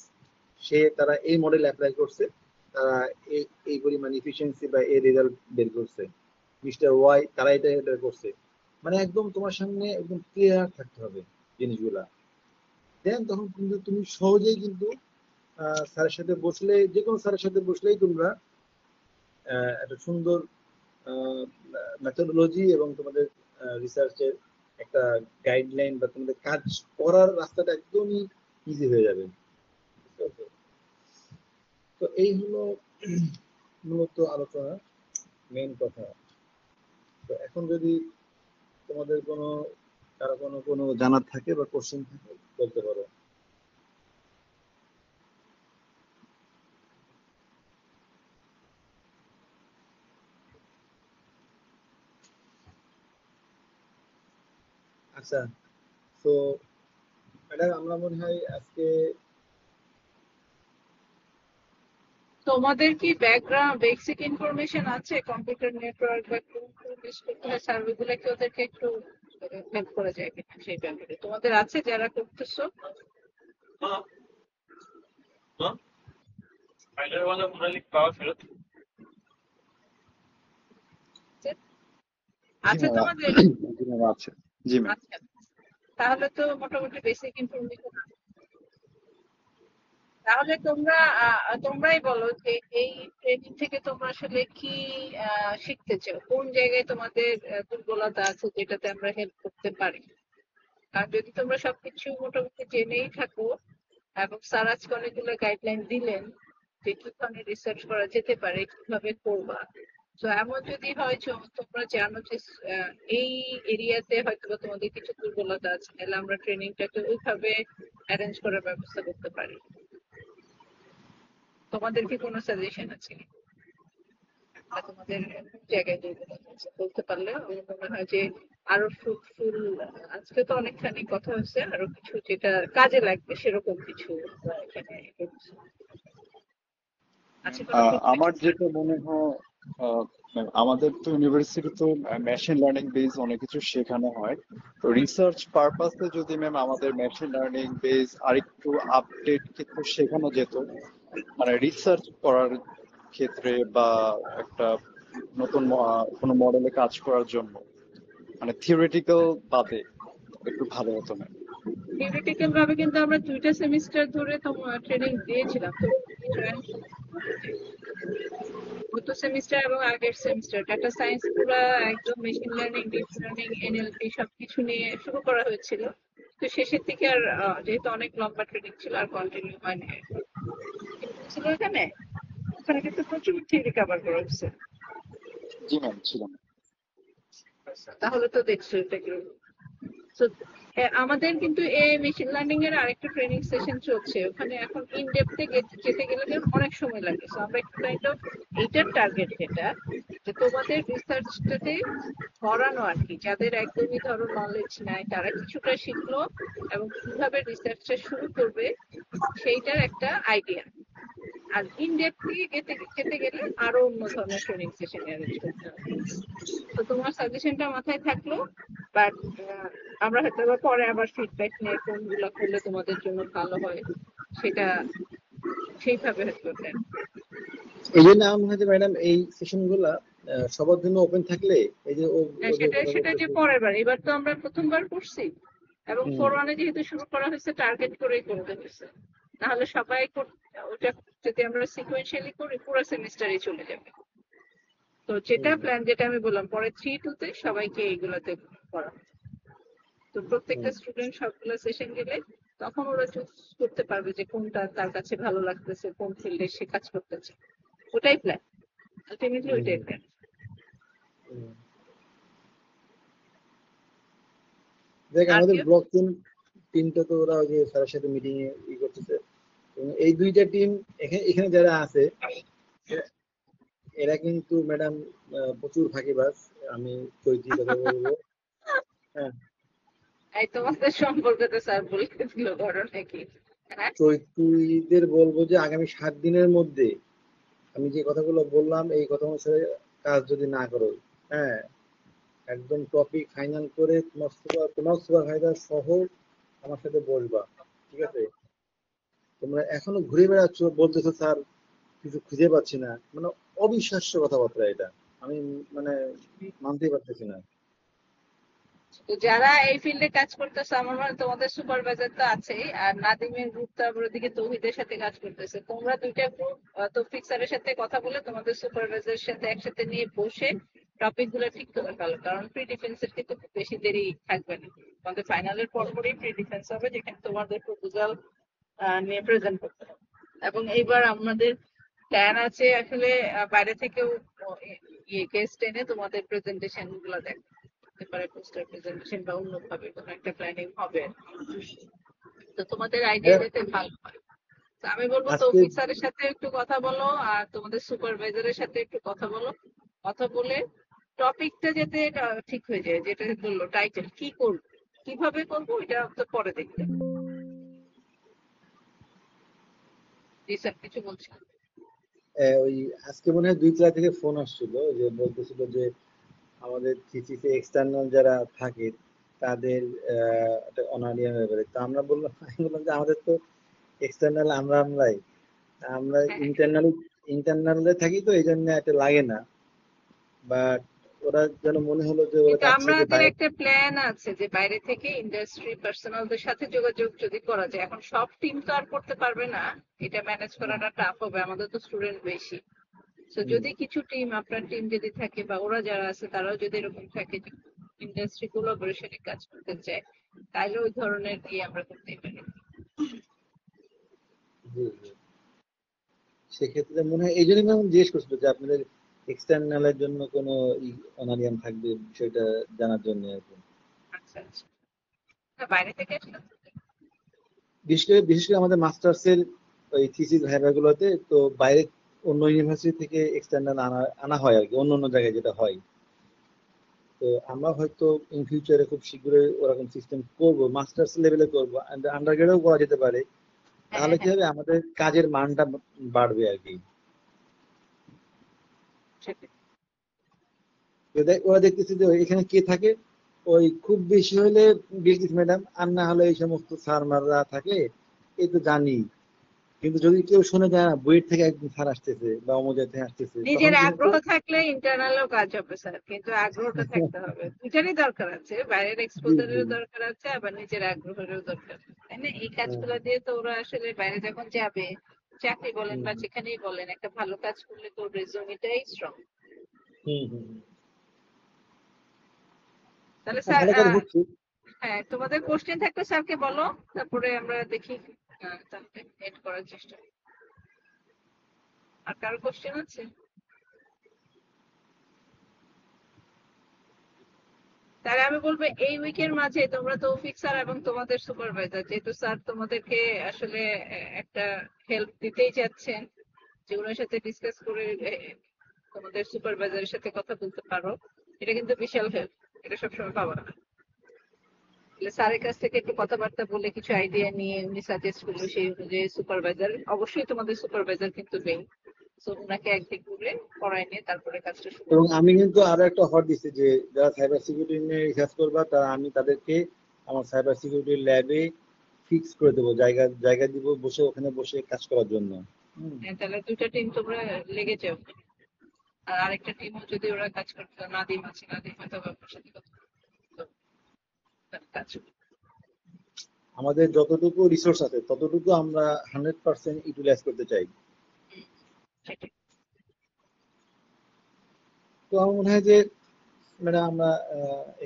সে তারা এই মডেল অ্যাপ্লাই করছে, তারা এই পরিমাণ ইফিসিয়েন্সি বা এই রেজাল্ট বের করছে, মিস্টার ওয়াই তারা এটা এটা করছে, মানে একদম তোমার সামনে একদম ক্লিয়ার থাকতে হবে জিনিসগুলা। দেন তখন কিন্তু তুমি সহজেই কিন্তু স্যারের সাথে বসলে, যে কোনো স্যারের সাথে বসলেই তোমরা একটা সুন্দর মেথোডোলজি এবং তোমাদের রিসার্চের একটা গাইডলাইন বা তোমাদের কাজ করার রাস্তাটা একদমই ইজি হয়ে যাবে। তো এই হলো মূলত আলোচনা মেইন কথা। তো এখন যদি তোমাদের কোনো কারো কোনো কোনো জানার থাকে বা কোশ্চেন থাকে বলতে পারো। আচ্ছা, তো ম্যাডাম আমরা মনে হয় আজকে তোমাদের কি ব্যাকগ্রাউন্ড বেসিক ইনফরমেশন আছে কম্পিউটার নেটওয়ার্ক বা কোন ইউজ করতে হয় সার্ভে গুলো, কি ওদেরকে একটু হেল্প করা যায় কিনা সেই ব্যাপারে তোমাদের আছে যারা করতেছো? জি আছে ম্যাম, তোমাদের? জি ম্যাম আছে। জি ম্যাম। আচ্ছা, তাহলে তো মোটামুটি বেসিক ইনফরমেশন। তাহলে তোমরা তোমরাই বলো যে এই ট্রেনিং থেকে তোমরা আসলে কি শিখতে চাও, কোন জায়গায় তোমাদের দুর্বলতা আছে যেটাতে আমরা হেল্প করতে পারি। আর যদি তোমরা সবকিছু মোটামুটি জেনেই থাকো এবং স্যার আজকে অনেকগুলো গাইডলাইন দিলেন যে কি ধরনের রিসার্চ করা যেতে পারে, কিভাবে করবা, তো এমন যদি হয় যে তোমরা জানো যে এই এরিয়াতে হয়তো বা তোমাদের কিছু দুর্বলতা আছে, তাহলে আমরা ট্রেনিংটাকে ওইভাবে অ্যারেঞ্জ করার ব্যবস্থা করতে পারি। তোমাদের কি কোনো সাজেশন আছে বা তোমাদের কোন জায়গায় দুর্বলতা আছে বলতে পারলে আমার মনে হয় যে আরো ফ্রুটফুল, আজকে তো অনেকখানি কথা হচ্ছে, আরো কিছু যেটা কাজে লাগবে সেরকম কিছু আমরা এখানে আছে কোনো আমার ফিডব্যাক? যেটা মনে হয়, ma'am, আমাদের তো ইউনিভার্সিটি তো মেশিন লার্নিং বেস অনেক কিছু শেখানো হয়। তো রিসার্চ পারপাসে যদি ম্যাম আমাদের মেশিন লার্নিং বেস আরেকটু আপডেট কিছু শেখানো যেত, মানে রিসার্চ করার ক্ষেত্রে বা একটা নতুন কোনো মডেলে কাজ করার জন্য, মানে থিওরিটিক্যাল বাদে একটু ভালো হতো ম্যাম। থিওরিটিক্যাল ভাবে কিন্তু আমরা 2টা সেমিস্টার ধরে তোমার ট্রেনিং দিয়েছিলাম, তো জয়েন গত সেমিস্টার এবং আগের সেমিস্টার ডাটা সায়েন্স পুরো একদম machine learning, deep learning, NLP সবকিছু নিয়ে শুরু করা হয়েছিল। তো শেষের দিকে আর যেহেতু অনেক লম্বা ট্রেনিং ছিল আর কন্টিনিউ হয়নি। ছিল এখানে, ওখানে কিন্তু প্রচুর থিওরি কভার করা হচ্ছে। জি ম্যাম, ছিল না। আচ্ছা, তাহলে তো দেখছো এটা কিরকম। So, আমাদের কিন্তু এই মেশিন লার্নিং এর আরেকটা ট্রেনিং সেশন চলছে, ওখানে এখন ইন ডেপথে যেতে গেলে যেমন অনেক সময় লাগে। সো আমরা একটু কাইন্ড অফ এইটার টার্গেট যেটা, যে তোমাদের রিসার্চটাতে ধরানো আর কি, যাদের একদমই ধরো নলেজ নাই তারা কিছুটা শিখলো এবং কিভাবে রিসার্চটা শুরু করবে সেইটার একটা আইডিয়া। আর ইন ডেপথে যেতে গেলে আরো অন্য ধরনের ট্রেনিং সেশন অ্যারেঞ্জ করতে হবে। তো তোমার সাজেশনটা মাথায় থাকলো, বাট আমরা হয়তো আবার পরে আবার ফিডব্যাক নিয়ে কোনগুলো করলে তোমাদের জন্য ভালো হয় সেটা সেইভাবে হয়তো plan। এই জন্য আমার মনে হয় যে ম্যাডাম এই সেশন গুলা সবার জন্য ওপেন থাকলে, এই যে ও যে সেটা কথা সেটা যে বলতেছে। পরের বার, এবার তো আমরা প্রথমবার করছি এবং হুম, 4-1 যেহেতু শুরু করা হয়েছে টার্গেট করেই করতে হয়েছে, নাহলে সবাই ওটা যদি আমরা সিকোয়েন্সিয়ালি করি পুরো সেমিস্টারে চলে যাবে। তো যেটা হুম, প্ল্যান, যেটা আমি বললাম পরে 3-2 তে সবাইকে এইগুলাতে করা, তো প্রত্যেকটা হুম, স্টুডেন্ট সবগুলো সেশন গেলে তখন ওরা চুজ করতে পারবে যে কোনটা তার কাছে ভালো লাগতেছে, কোন ফিল্ডে সে কাজ করতে চায়। ওটাই প্ল্যান, আলটিমেটলি হুম, ওইটাই প্ল্যান। হুম। দেখ আর আমাদের কি ব্লক টিমটা তো ওরা ওই যে স্যারের সাথে মিটিং এ করতেছে, এবং এই দুইটা টিম এখানে এখানে যারা আছে এরা এরা কিন্তু ম্যাডাম প্রচুর ফাঁকিবাজ। আমি চৈতি কথা বলবো। হ্যাঁ, এই তোমাদের সম্পর্কে তো স্যার বলে দিল ঘটনা কি। হ্যাঁ, চৈতিদের বলবো যে আগামী 7 দিনের মধ্যে আমি যে কথাগুলো বললাম এই কথা অনুসারে কাজ যদি না করো, হ্যাঁ, একদম টপিক ফাইনাল করে তোমার সুপারভাইজার সহ আমার সাথে বসবা, ঠিক আছে? তোমরা এখনো ঘুরে বেড়াচ্ছ, বলতেছো স্যার কিছু খুঁজে পাচ্ছি না, মানে অবিশ্বাস্য কথাবার্তা এটা। আমি মানে মানতেই পারতেছি না। তো যারা এই ফিল্ডে কাজ করতেছে আমার মনে হয় তোমাদের সুপারভাইজার তো আছেই, আর নাদিমের গ্রুপ তো আবার ওদিকে তৌহিদের সাথে কাজ করতেছে, তোমরা দুইটা গ্রুপ তৌফিক স্যারের সাথে কথা বলে তোমাদের সুপারভাইজারের সাথে একসাথে নিয়ে বসে টপিক গুলো ঠিক করে ফেলো, কারণ প্রি ডিফেন্সের কিন্তু খুব বেশি দেরি থাকবে না। তোমাদের ফাইনালের পরপরই প্রি ডিফেন্স হবে, যেখানে তোমাদের প্রপোজাল নিয়ে প্রেজেন্ট করতে হবে। এবং এইবার আমাদের প্ল্যান আছে আসলে বাইরে থেকেও গেস্ট এনে তোমাদের প্রেজেন্টেশন গুলো দেখতে পারে, পোস্টার প্রেজেন্টেশন বা অন্যভাবে কোনো একটা প্ল্যানিং হবে আর কি। তো তোমাদের আইডিয়া ম্যাডাম, যাতে ভালো হয়, তো আমি বলবো আজকে তৌফিক স্যারের সাথে একটু কথা বলো আর তোমাদের সুপারভাইজারের সাথে একটু কথা বলো। কথা বলে টপিকটা যাতে ঠিক হয়ে যায়, যেটা বললো টাইটেল কি করবো কিভাবে করবো এটা তো পরে দেখতে। জি স্যার কিছু বলছি। ওই আজকে মনে হয় 2 ক্লাস থেকে ফোন আসছিল, যে বলতেছিল যে আমাদের থিসিসে এক্সটার্নাল যারা থাকে তাদের একটা অনারিয়াম ব্যাপারে। তো আমরা বললাম, আমি বললাম যে আমাদের তো এক্সটার্নাল আমরা হ্যাঁ, ইন্টারনালে থাকি, তো এই জন্য একটা লাগে না। বাট ওরা যেন মনে হলো যে ওরা কিন্তু চাচ্ছে যে আমাদের বাইরে। একটা প্ল্যান আছে যে বাইরে থেকে ইন্ডাস্ট্রি পার্সোনালদের সাথে যোগাযোগ যদি করা যায়। এখন সব টিম তো আর করতে পারবে না, এটা ম্যানেজ হুম, করাটা টাফ হবে, আমাদের তো স্টুডেন্ট বেশি। তো হুম, যদি কিছু টিম, আপনার টিম যদি থাকে বা ওরা যারা আছে তারাও যদি এরকম থাকে যে ইন্ডাস্ট্রি কোলাবোরেশনে কাজ করতে চায়, তাহলে ওই ধরনের দিয়ে আমরা করতেই পারি। জি, জি। সেক্ষেত্রে মনে হয় এই জন্যই আমি জিজ্ঞেস করছিল যে আপনাদের এক্সটার্নালের জন্য কোনো অনারিয়াম থাকবে বিষয়টা জানার জন্য আর কি। আচ্ছা আচ্ছা, না, বাইরে থেকে আসলে বিশেষ করে আমাদের মাস্টার্সের ওই থিসিস ভাইবা গুলোতে তো বাইরে অন্য ইউনিভার্সিটি থেকে এক্সটার্নাল আনা আনা হয় আর কি, অন্য অন্য জায়গায় যেটা হয়। তো আমরা হয়তো ইন ফিউচারে খুব শীঘ্রই ওরকম সিস্টেম করব, মাস্টার্স লেভেলে করব, আন্ডার গ্রেডেও করা যেতে পারে। হ্যাঁ তাহলে কি হ্যাঁ হবে, আমাদের কাজের মানটা বাড়বে আর কি। সেটাই। তো ওরা দেখতেছে যে এখানে কে থাকে, ওই খুব বেশি হলে বিলকিস ম্যাডাম, আর না হলে এই সমস্ত স্যার মাররা থাকে, এই তো জানি। কিন্তু যদি কেউ শুনে যায় না বুয়েট থেকে একজন স্যার আসতেছে বা অমুজার থেকে আসতেছে, তখন নিজের কি হবে? আগ্রহ থাকলে ইন্টারনালও কাজ হবে স্যার, কিন্তু আগ্রহটা থাকতে হবে, দুটারই দরকার আছে, বাইরের জি, জি। এক্সপোজারেরও দরকার আছে আবার নিজের আগ্রহেরও দরকার আছে, তাই না? এই হ্যাঁ, কাজগুলো দিয়ে তো ওরা আসলে বাইরে যখন যাবে, চাকরি বলেন হুম, বা যেখানেই বলেন, একটা ভালো কাজ করলে তো রেজুমেটাই স্ট্রং। হুম, হুম। তাহলে হ্যাঁ, স্যার ভালো কাজ হচ্ছে। হ্যাঁ, তোমাদের কোশ্চেন থাকলে স্যারকে বলো, তারপরে আমরা দেখি তাহলে এড করার চেষ্টা করি। আর কারো কোশ্চেন আছে? তাহলে আমি বলবো এই উইকের মাঝে তোমরা তৌফিক স্যার এবং তোমাদের সুপারভাইজার, যেহেতু স্যার তোমাদেরকে আসলে একটা হেল্প দিতেই যাচ্ছেন, যেগুলোর সাথে ডিসকাস করে তোমাদের সুপারভাইজারের সাথে কথা বলতে পারো, এটা কিন্তু বিশাল হেল্প, এটা সবসময় পাবো না। স্যারের কাছ থেকে একটু কথাবার্তা বলে কিছু আইডিয়া নিয়ে উনি সাজেস্ট করলো, সেই অনুযায়ী সুপারভাইজার, অবশ্যই তোমাদের সুপারভাইজার কিন্তু মেইন, তো ওনাকে একদিন করে পড়ায় নিয়ে তারপরে কাজটা শুরু এবং করো। আমি কিন্তু আরো একটা হট দিচ্ছি যে যারা সাইবার সিকিউরিটি নিয়ে রিসার্চ করবা তারা আমি তাদেরকে আমার সাইবার সিকিউরিটি ল্যাবে ফিক্স করে দেবো, জায়গা জায়গা দিব, বসে ওখানে বসে কাজ করার জন্য। তাহলে দুইটা টিম তোমরা লেগে যাও, আর আরেকটা টিমও যদি ওরা কাজ করতে, নাদিম আছে, নাদিম হয়তো আপনার সাথে কথা বলতো, কাজ করবে। আমাদের যতটুকু রিসোর্স আছে ততটুকু আমরা 100% ইউটিলাইজ করতে চাই। সেটাই। তো আমার মনে হয় যে ম্যাডাম আমরা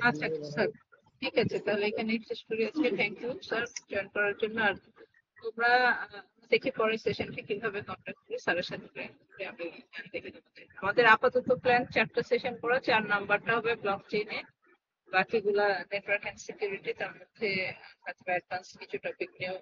আচ্ছা স্যার, ঠিক আছে, তাহলে এখানে শেষ করি আজকে। থ্যাংক ইউ স্যার জয়েন করার জন্য। আর তোমরা দেখি পরের সেশনকে কিভাবে কন্ট্যাক্ট করি স্যারের সাথে আমি দেখে নেবো। আমাদের আপাতত প্ল্যান 4টা সেশন করা, 4 নাম্বারটা হবে ব্লক চেইনে, বাকিগুলা নেটওয়ার্ক এন্ড সিকিউরিটি, তার মধ্যে অ্যাডভান্স কিছু টপিক নিয়েও